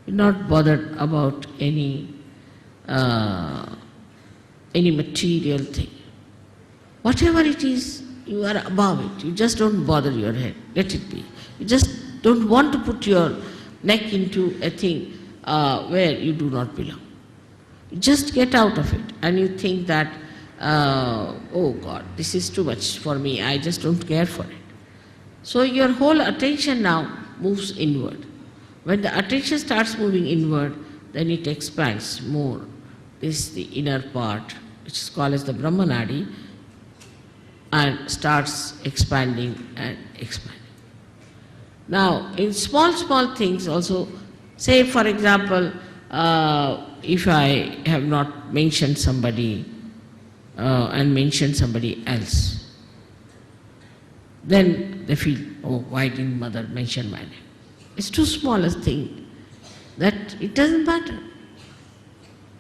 You're not bothered about any material thing. Whatever it is, you are above it. You just don't bother your head. Let it be. You just don't want to put your neck into a thing where you do not belong. You just get out of it and you think that, oh God, this is too much for me. I just don't care for it. So your whole attention now moves inward. When the attention starts moving inward, then it expands more. This is the inner part, which is called as the Brahmanadi, and starts expanding and expanding. Now, in small things also, say for example, if I have not mentioned somebody and mentioned somebody else, then they feel, oh, why didn't mother mention my name? It's too small a thing that it doesn't matter.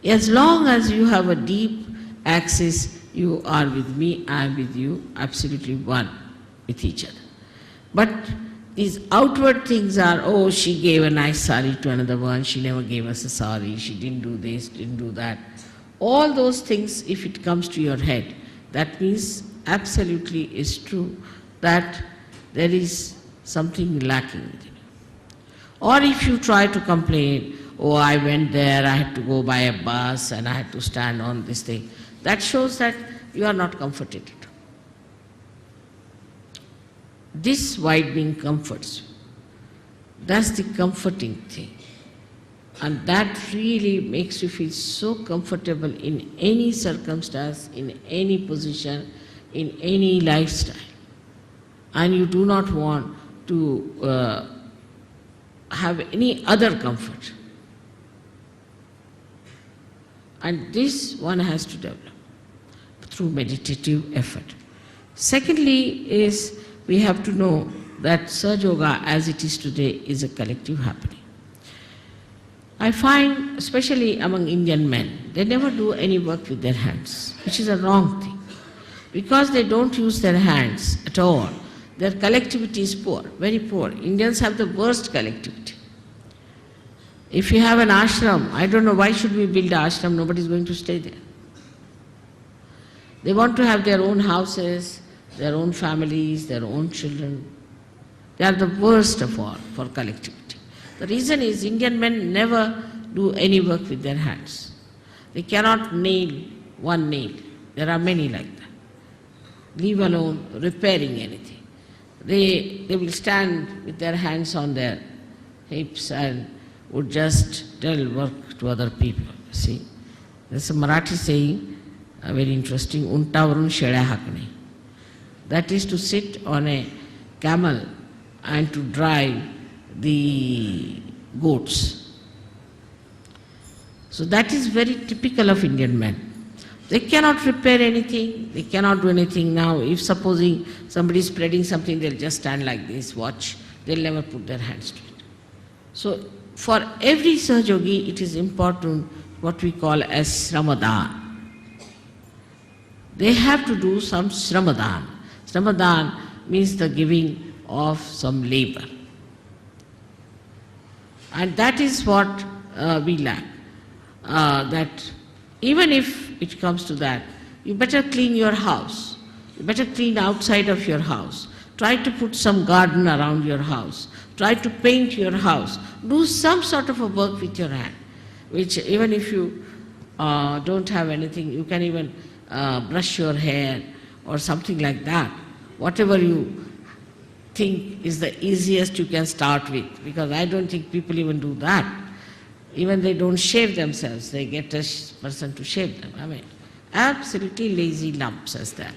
As long as you have a deep axis, you are with me, I am with you, absolutely one with each other. But these outward things are, oh, she gave a nice sari to another one, she never gave us a sari, she didn't do this, didn't do that. All those things, if it comes to your head, that means absolutely is true that there is something lacking within you. Or if you try to complain, oh, I went there, I had to go by a bus and I had to stand on this thing, that shows that you are not comforted at all. This widening comforts you. That's the comforting thing. And that really makes you feel so comfortable in any circumstance, in any position, in any lifestyle. And you do not want to have any other comfort. And this one has to develop through meditative effort. Secondly is we have to know that Sahaja Yoga as it is today is a collective happening. I find, especially among Indian men, they never do any work with their hands, which is a wrong thing. Because they don't use their hands at all, their collectivity is poor, very poor. Indians have the worst collectivity. If you have an ashram, I don't know why should we build an ashram, nobody is going to stay there. They want to have their own houses, their own families, their own children. They are the worst of all for collectivity. The reason is Indian men never do any work with their hands. They cannot nail one nail. There are many like that. Leave alone repairing anything. They will stand with their hands on their hips and would just tell work to other people. See, there's a Marathi saying, very interesting, untavarun shedya hakne. That is to sit on a camel and to drive the goats. So that is very typical of Indian men. They cannot repair anything, they cannot do anything now. If supposing somebody is spreading something, they'll just stand like this, watch. They'll never put their hands to it. So for every Sahaja Yogi, it is important what we call as Sramadan. They have to do some Sramadan. Sramadan means the giving of some labor. And that is what we lack. That even if it comes to that, you better clean your house. You better clean outside of your house. Try to put some garden around your house. Try to paint your house. Do some sort of a work with your hand, which even if you don't have anything, you can even brush your hair or something like that. Whatever you think is the easiest you can start with, because I don't think people even do that. Even they don't shave themselves, they get a person to shave them. I mean, absolutely lazy lumps as that.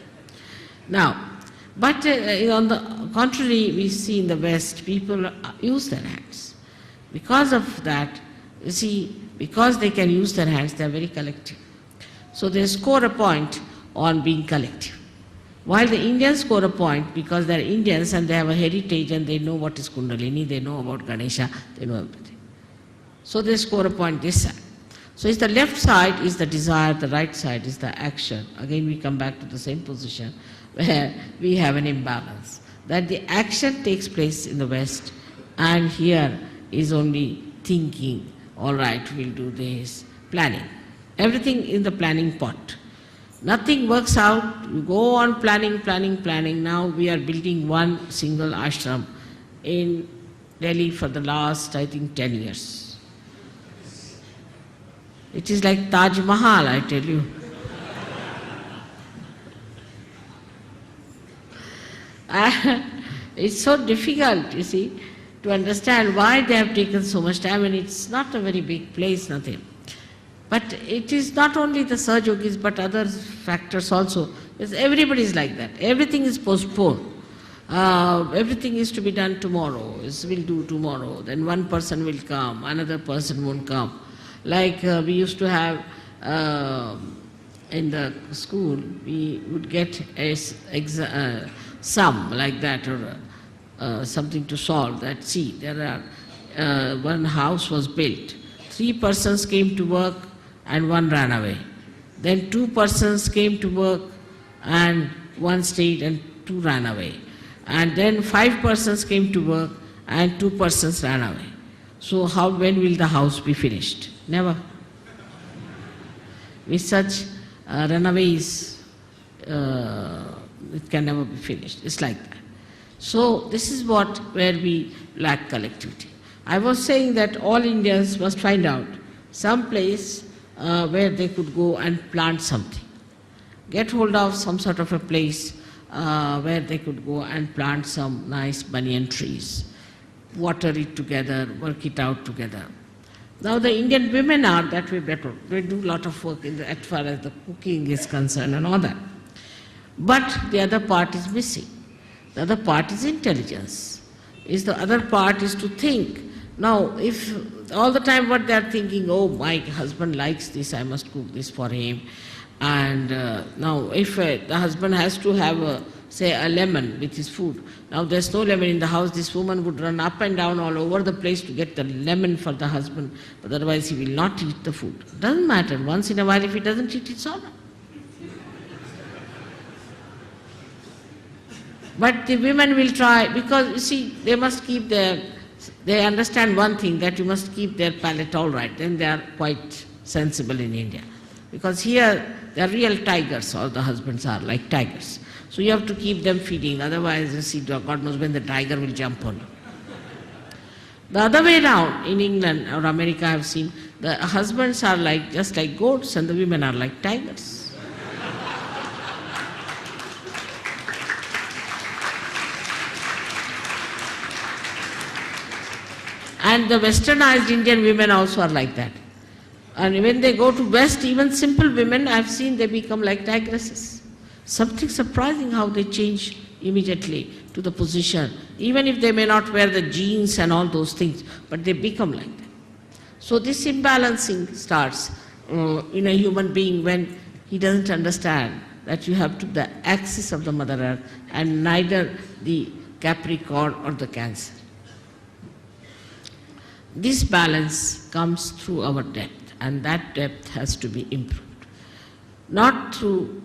Now, but on the contrary, we see in the West, people use their hands. Because of that, you see, because they can use their hands, they are very collective. So they score a point on being collective. While the Indians score a point because they are Indians and they have a heritage and they know what is Kundalini, they know about Ganesha, they know everything. So they score a point this side. So it's the left side is the desire, the right side is the action. Again we come back to the same position where we have an imbalance. That the action takes place in the West and here is only thinking, all right, we'll do this, planning. Everything in the planning pot. Nothing works out, you go on planning. Now we are building one single ashram in Delhi for the last, I think, 10 years. It is like Taj Mahal, I tell you. It's so difficult, you see, to understand why they have taken so much time, and it's not a very big place, nothing. But it is not only the Sahaja Yogis, but other factors also. Because everybody is like that. Everything is postponed. Everything is to be done tomorrow. We'll do tomorrow. Then one person will come, another person won't come. Like we used to have in the school, we would get a sum like that or something to solve. That see, there are one house was built. 3 persons came to work and 1 ran away. Then 2 persons came to work and 1 stayed and 2 ran away. And then 5 persons came to work and 2 persons ran away. So when will the house be finished? Never. With such runaways, it can never be finished. It's like that. So this is where we lack collectivity. I was saying that all Indians must find out some place where they could go and plant something. Get hold of some sort of a place where they could go and plant some nice banyan trees, water it together, work it out together. Now the Indian women are that way better. They do a lot of work as far as the cooking is concerned and all that. But the other part is missing. The other part is intelligence. The other part is to think. Now, if all the time what they are thinking, oh, my husband likes this, I must cook this for him. And now, if the husband has to have, say, a lemon with his food, now there's no lemon in the house, this woman would run up and down all over the place to get the lemon for the husband, but otherwise he will not eat the food. Doesn't matter. Once in a while, if he doesn't eat, it's all right. But the women will try, because you see, they must keep they understand one thing, that you must keep their palate all right, then they are quite sensible in India. Because here, they are real tigers, all the husbands are like tigers. So you have to keep them feeding, otherwise, you see, God knows when the tiger will jump on you. The other way around, in England or America I have seen, the husbands are just like goats and the women are like tigers. And the westernized Indian women also are like that. And when they go to West, even simple women, I've seen they become like tigresses. Something surprising how they change immediately to the position, even if they may not wear the jeans and all those things, but they become like that. So this imbalancing starts in a human being when he doesn't understand that you have to the axis of the Mother Earth and neither the Capricorn or the Cancer. This balance comes through our depth, and that depth has to be improved. Not through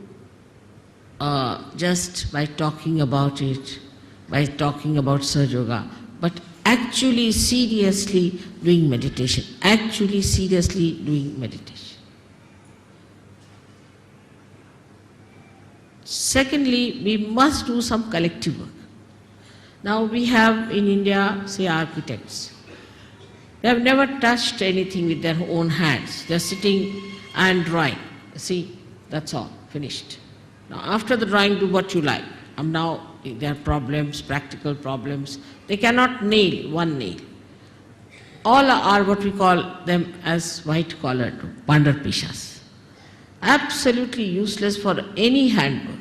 just by talking about it, by talking about Sahaja Yoga, but actually seriously doing meditation. Actually seriously doing meditation. Secondly, we must do some collective work. Now we have in India, say, architects. They have never touched anything with their own hands. They are sitting and drawing. See, that's all, finished. Now after the drawing, do what you like. Now there are problems, practical problems. They cannot nail one nail. All are what we call them as white-collared pandarpishas. Absolutely useless for any handwork.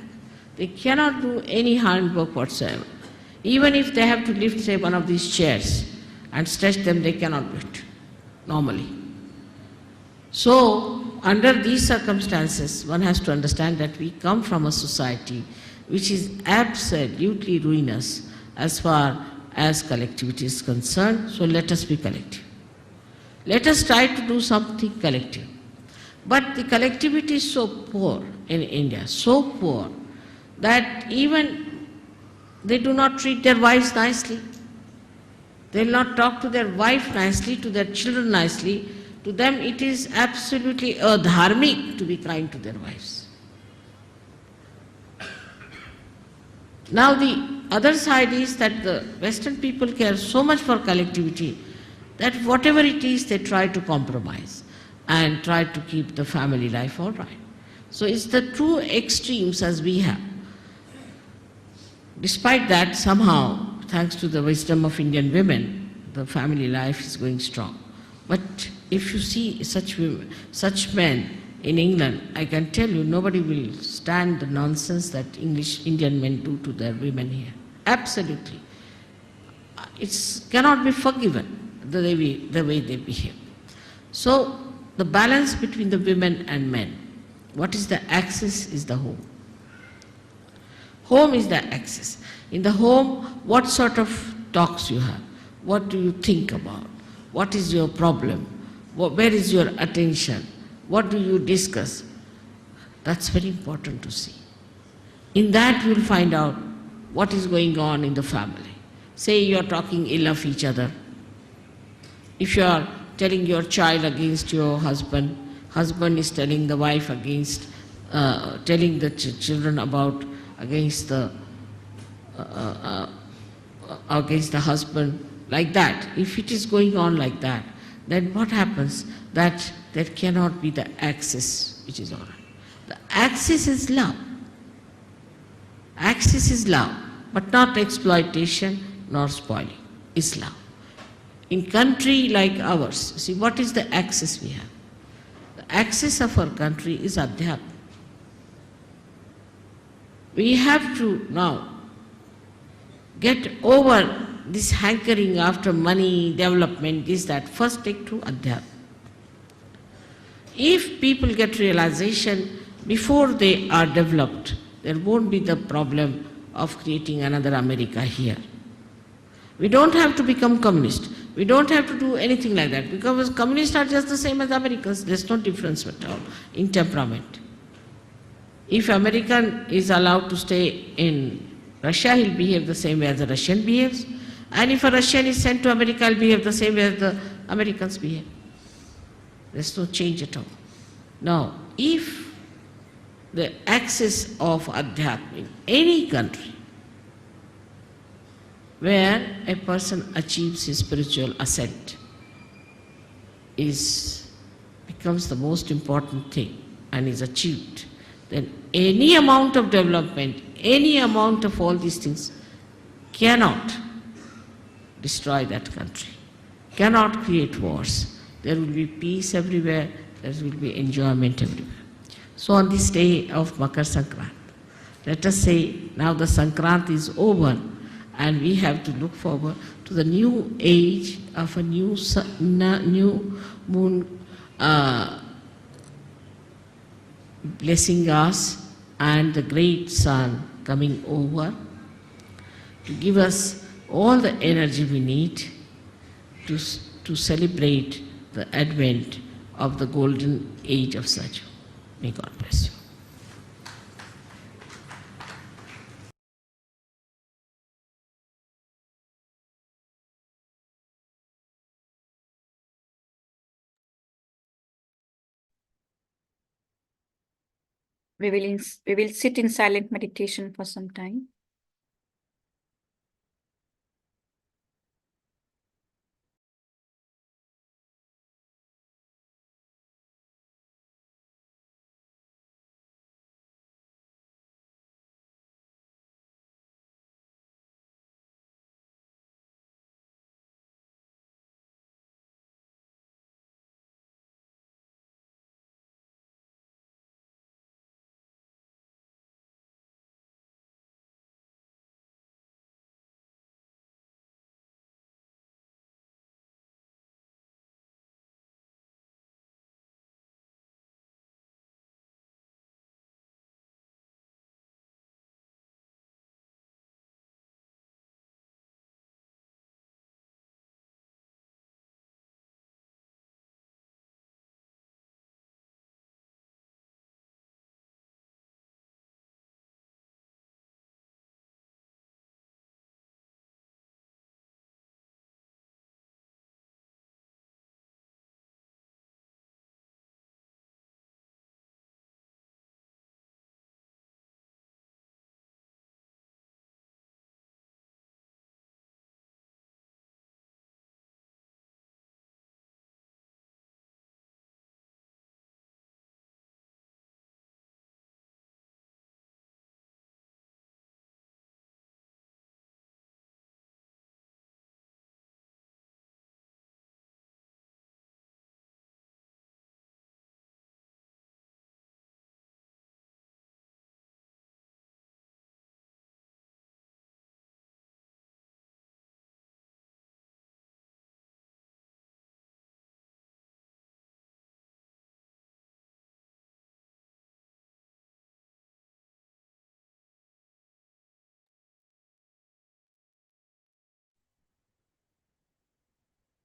They cannot do any handwork whatsoever. Even if they have to lift, say, one of these chairs and stretch them, they cannot do it normally. So, under these circumstances, one has to understand that we come from a society which is absolutely ruinous as far as collectivity is concerned. So let us be collective. Let us try to do something collective. But the collectivity is so poor in India, so poor, that even they do not treat their wives nicely. They will not talk to their wife nicely, to their children nicely. To them it is absolutely dharmic to be kind to their wives. Now the other side is that the Western people care so much for collectivity that whatever it is they try to compromise and try to keep the family life all right. So it's the two extremes as we have. Despite that, somehow, thanks to the wisdom of Indian women, the family life is going strong. But if you see such women, such men in England, I can tell you nobody will stand the nonsense that Indian men do to their women here. Absolutely. It cannot be forgiven the way they behave. So the balance between the women and men, what is the axis is the home. Home is the axis. In the home, what sort of talks you have? What do you think about? What is your problem? Where is your attention? What do you discuss? That's very important to see. In that you will find out what is going on in the family. Say you are talking ill of each other. If you are telling your child against your husband, husband is telling the wife against telling the children about against the husband, like that. If it is going on like that, then what happens? That there cannot be the access which is all right. The access is love. Access is love, but not exploitation nor spoiling. Is love. In country like ours, see what is the access we have? The access of our country is Adhyatma. We have to now get over this hankering after money, development, this, that. First take to Adhyatma. If people get realization before they are developed, there won't be the problem of creating another America here. We don't have to become communist. We don't have to do anything like that, because communists are just the same as Americans. There's no difference at all in temperament. If American is allowed to stay in Russia, he'll behave the same way as a Russian behaves. And if a Russian is sent to America, he'll behave the same way as the Americans behave. There's no change at all. Now, if the access of Adhyatma in any country where a person achieves his spiritual ascent becomes the most important thing and is achieved, then any amount of development, any amount of all these things cannot destroy that country, cannot create wars. There will be peace everywhere, there will be enjoyment everywhere. So on this day of Makar Sankranti, let us say now the Sankranti is over and we have to look forward to the new age of a new moon blessing us, and the great sun coming over to give us all the energy we need to celebrate the advent of the golden age of Sahaja. May God bless you. We will sit in silent meditation for some time.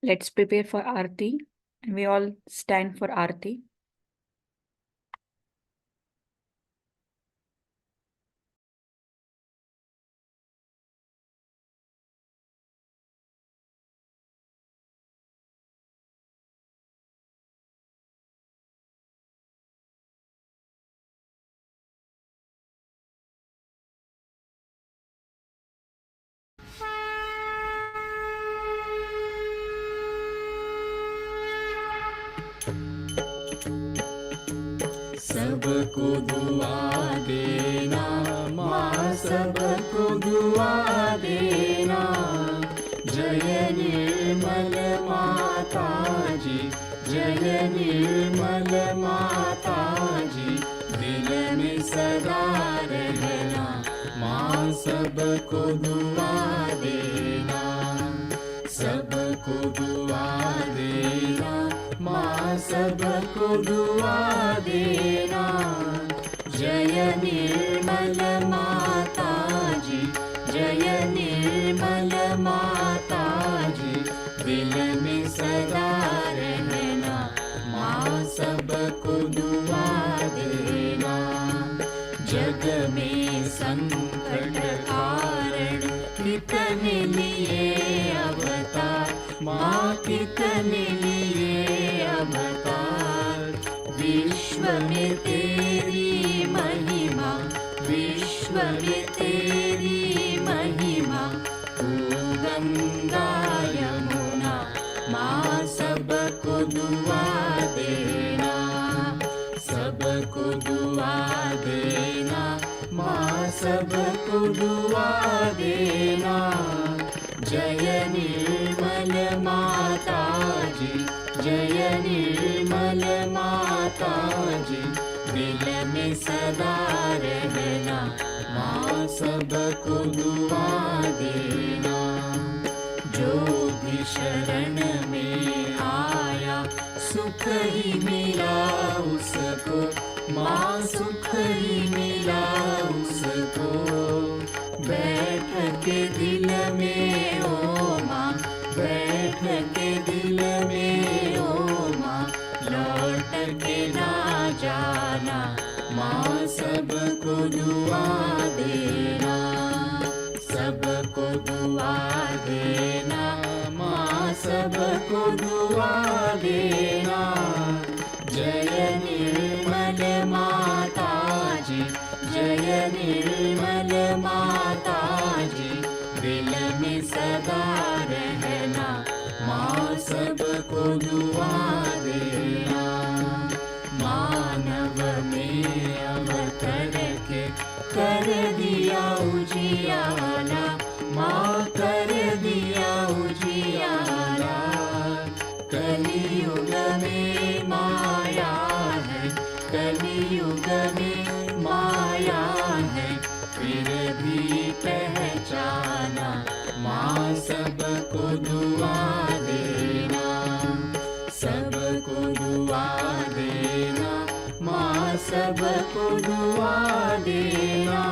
Let's prepare for Arti, and we all stand for Arti. सबको दुआ देना माँ, सबको दुआ देना। जय निर्मल माता जी, जय निर्मल माता जी, दिल में सदा रहना माँ, सबको दुआ देना। सबको दुआ देना माँ, सबको दुआ देना। जय निर्मल माता जी, जय निर्मल माता जी, दिल में सदा रहना माँ, सबको दुआ देना। जग में संकट कारण कितने लिए अवतार माँ, कितने लिए अवतार। विश्व में तेरी महिमा, विश्व में तेरी महिमा। तू गंगा यमुना माँ, सबको दुआ देना। सबको दुआ देना माँ, सबको दुआ देना। जय निर्मल माता जी, जय निर्मल माता जी, दिल में सदा रहना माँ, सबको दुआ देना। जो भी शरण में आया सुख ही मिला उसको माँ, सुख ही मिला उसको। बैठ के दिल में ओ माँ, बैठ के दिल में ओ माँ, लौट के ना जाना माँ, सबको दुआ देना। सबको दुआ देना माँ, सबको दुआ देना। जय निर्मल माता जी, जय निर्मल माता जी, दिल में सदा रहना माँ, सबको दुआ देना। मानव में अवतर के कर दिया उजियाला माँ, कर दिया उजियाला। कलियुग में माया है, कलियुग में माया है, फिर भी पहचाना माँ, सबको दुआ देना। सबको दुआ देना माँ, सबको दुआ देना।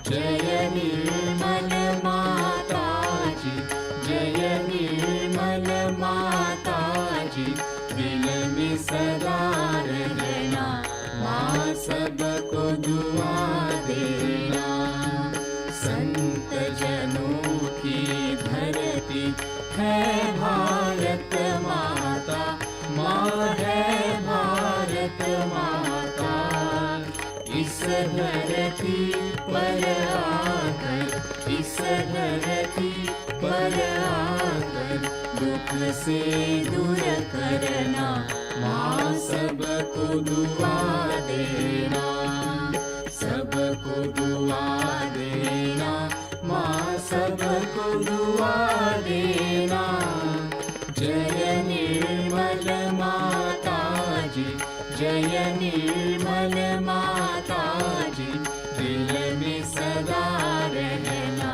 जय निर्मल माता जी, जय निर्मल माता जी, दिल में सदा रहना माँ, सबको दुआ देना। संत जनों की धरती है भारत माता, माँ है भारत माता। इस धरती पर आकर, इस धरती पर आकर, दुख से दूर करना माँ, सबको दुआ देना। सबको दुआ देना माँ, सबको दुआ देना। जय निर्मल माता जी, जय निर्मल माता जी, दिल में सदा रहना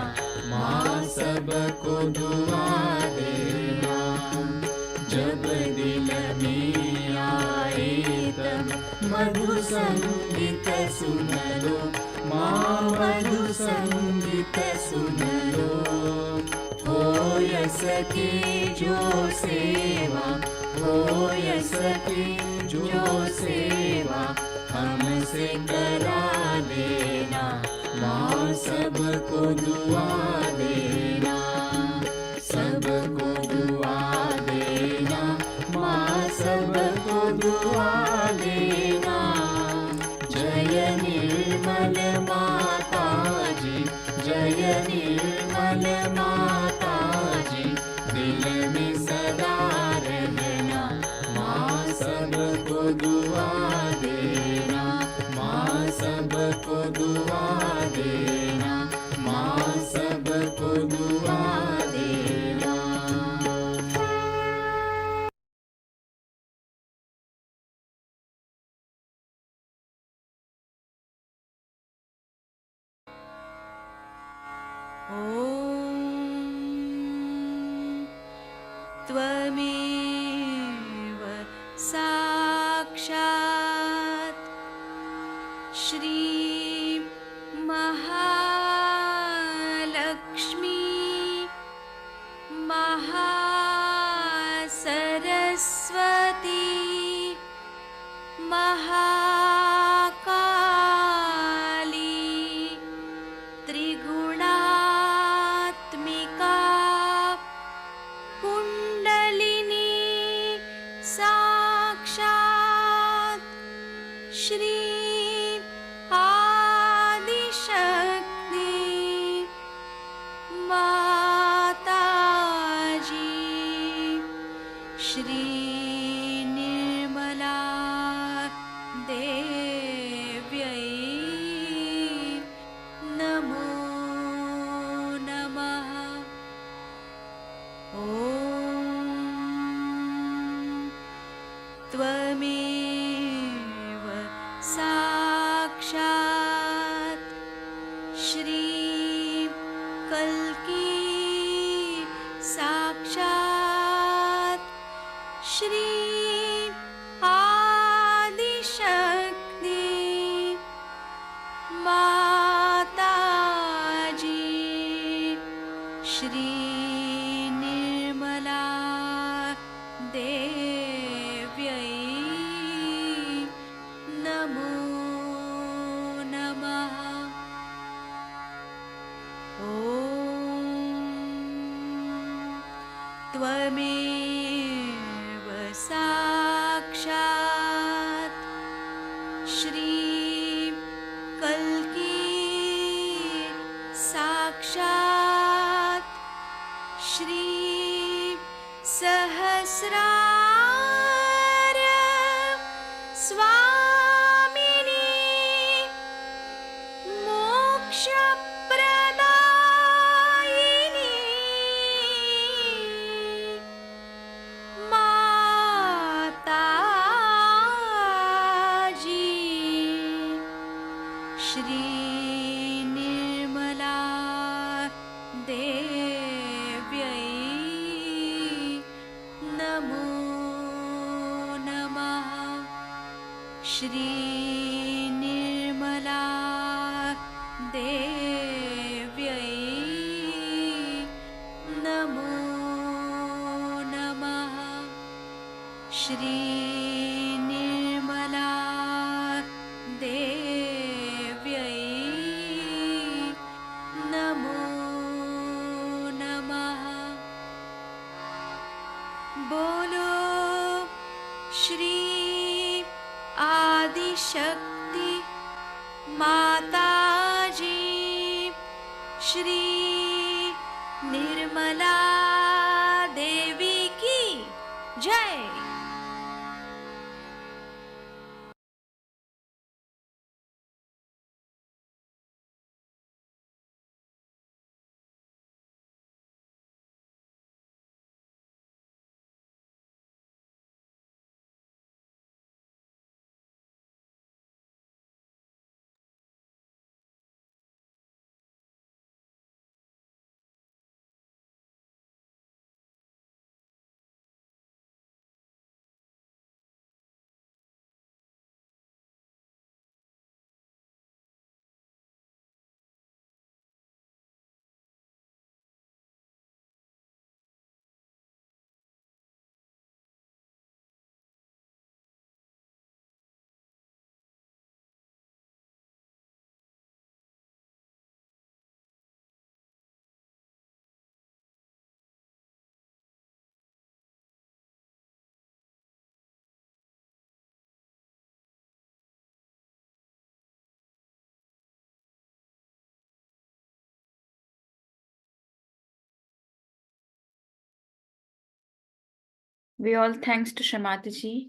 माँ, सबको दुआ देना। जब दिल में आए तब मधु संगीत सुन लो माँ, मधु संगीत सुन लो। हो सके जो सेवा, हो सके जो सेवा, हमसे करा देना माँ, सबको दुआ देना। सबको दुआ देना माँ, सबको दुआ देना। जय निर्मल माता जी, जय निर्मल माता जी, दिल में सदा रहना माँ, सबको त्वमेव साक्षात् श्री महालक्ष्मी महासरस्वती महाकाली त्रिगुणात्मिका कुण्डलिनी साक्षात् श्री आदिशक्ति माताजी श्री निर्मला देव्यै नमो नमः। ॐ त्वमेव साक्षात् श्री कल्की साक्षात् श्री आदिशक्ति माताजी श्री निर्मला देव्यै नमो नमः। ॐ त्वमेव साक्षात् श्री कल्की साक्षात् श्री सहस्रार स्वामिनी मोक्षप्रदायिनी माताजी श्री निर्मला देव्यै नमो नमः। श्री निर्मला देव्यै नमो नमः। श्री निर्मला देव्यै नमो नमः। बोलो श्री आदिशक्ति माताजी श्री निर्मला देवी की जय। We all thanks to Shri Mataji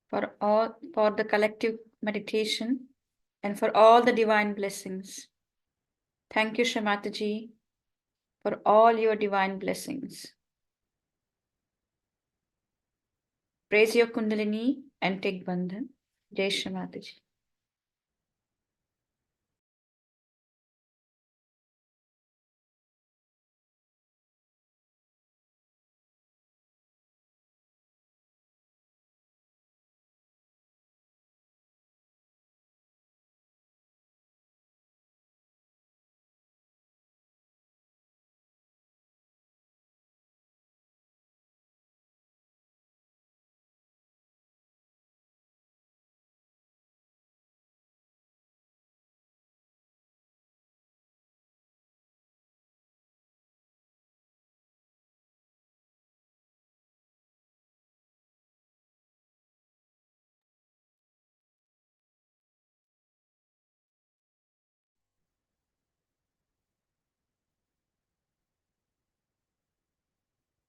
for the collective meditation and for all the divine blessings. Thank you, Shri Mataji, for all your divine blessings. Praise your Kundalini and take Bandhan. Jai Shri Mataji.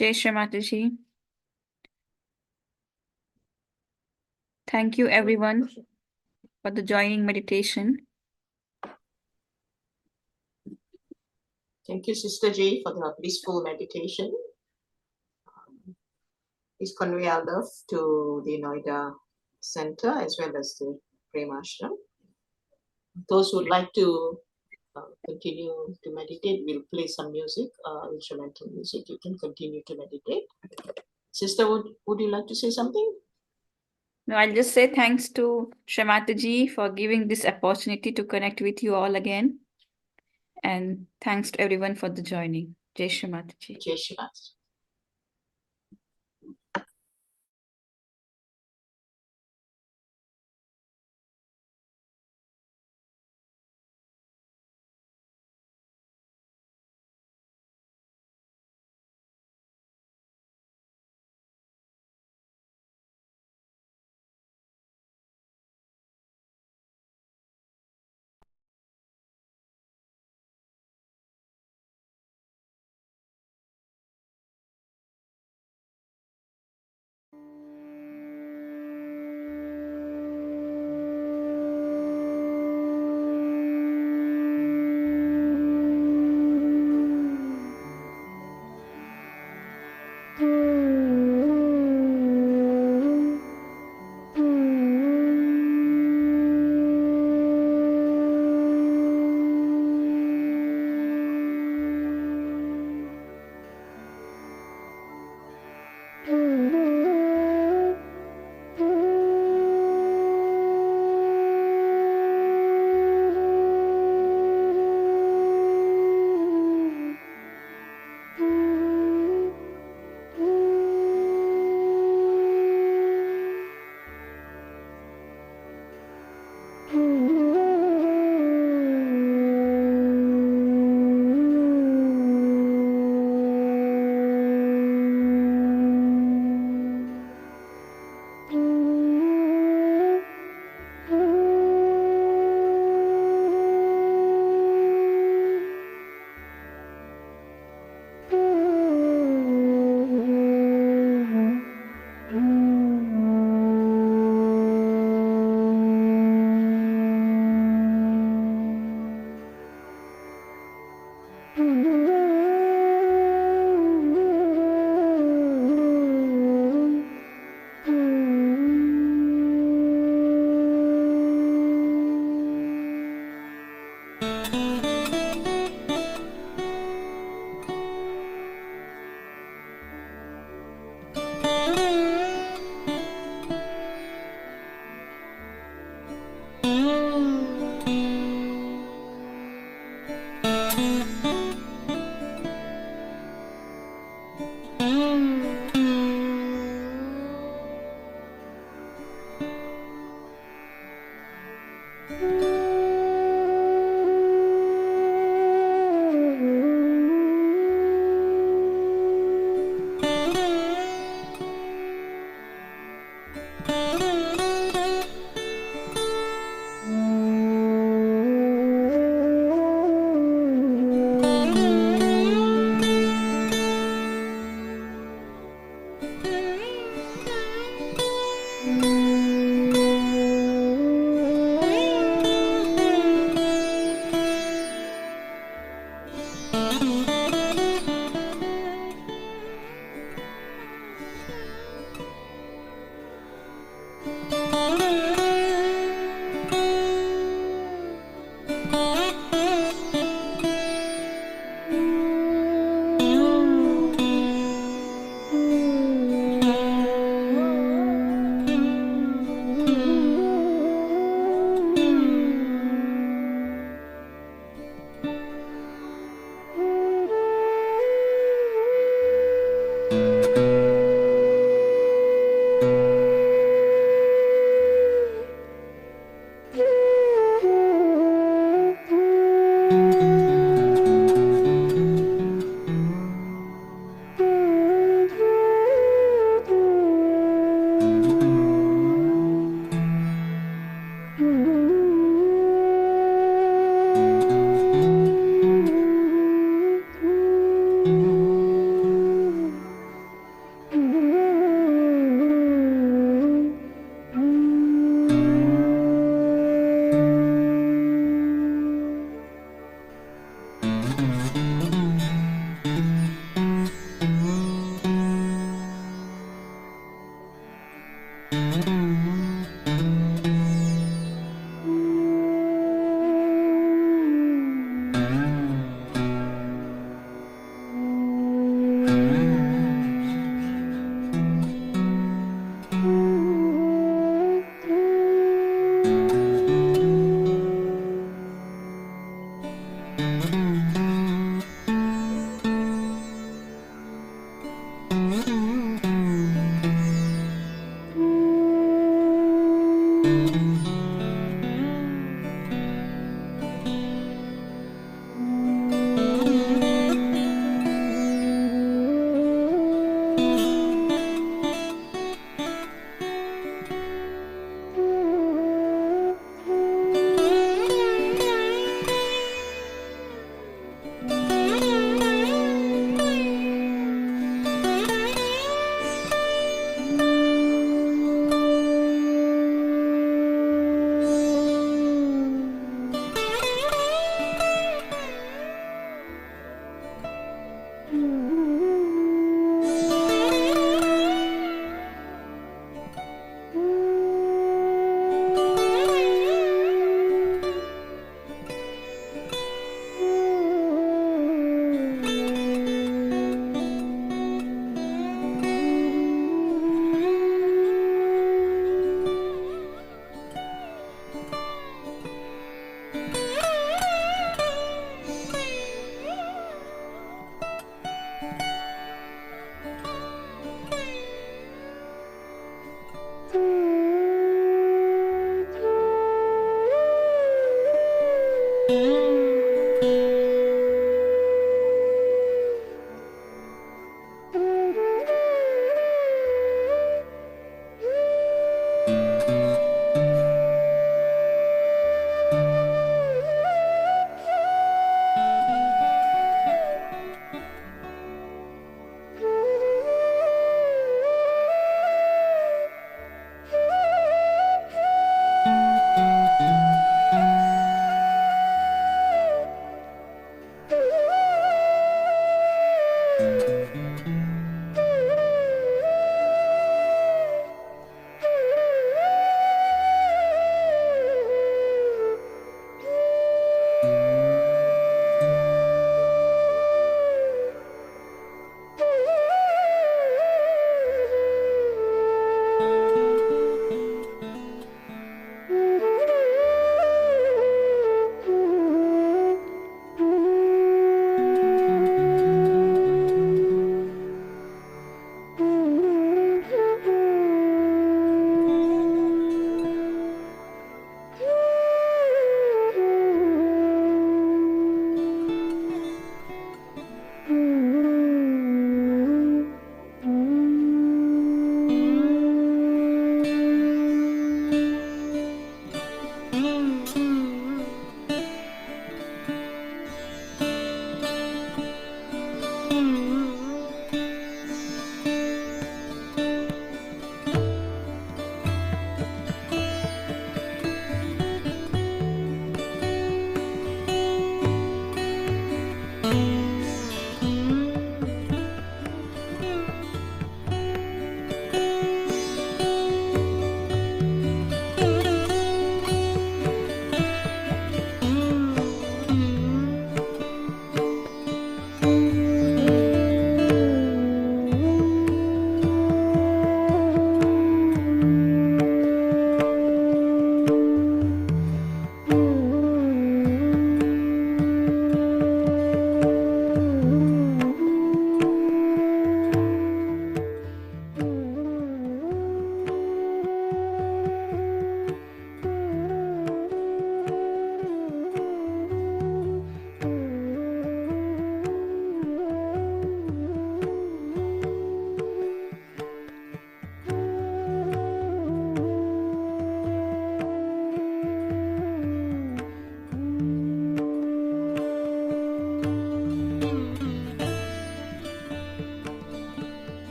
Jai Shri Mataji. Thank you everyone for the joining meditation. Thank you, Sister Ji, for the blissful meditation. Please convey our love to the Noida Center as well as the Prema Ashram. Those who would like to continue to meditate, we'll play some music, instrumental music. You can continue to meditate. Sister, would you like to say something? No, I'll just say thanks to Shri Mataji for giving this opportunity to connect with you all again. And thanks to everyone for the joining. Jai Shri Mataji. Jai Shri Mataji.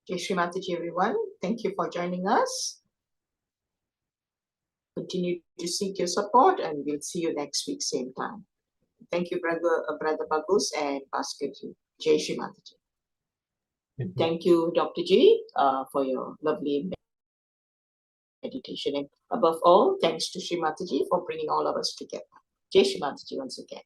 Jai Shri Mataji, everyone. Thank you for joining us. continue to seek your support, and we'll see you next week, same time. Thank you, Brother Bagus and Pastor Ji. Jai Shri Mataji. Thank you, Dr. Ji, for your lovely meditation. And above all, thanks to Shri Mataji for bringing all of us together. Jai Shri Mataji once again.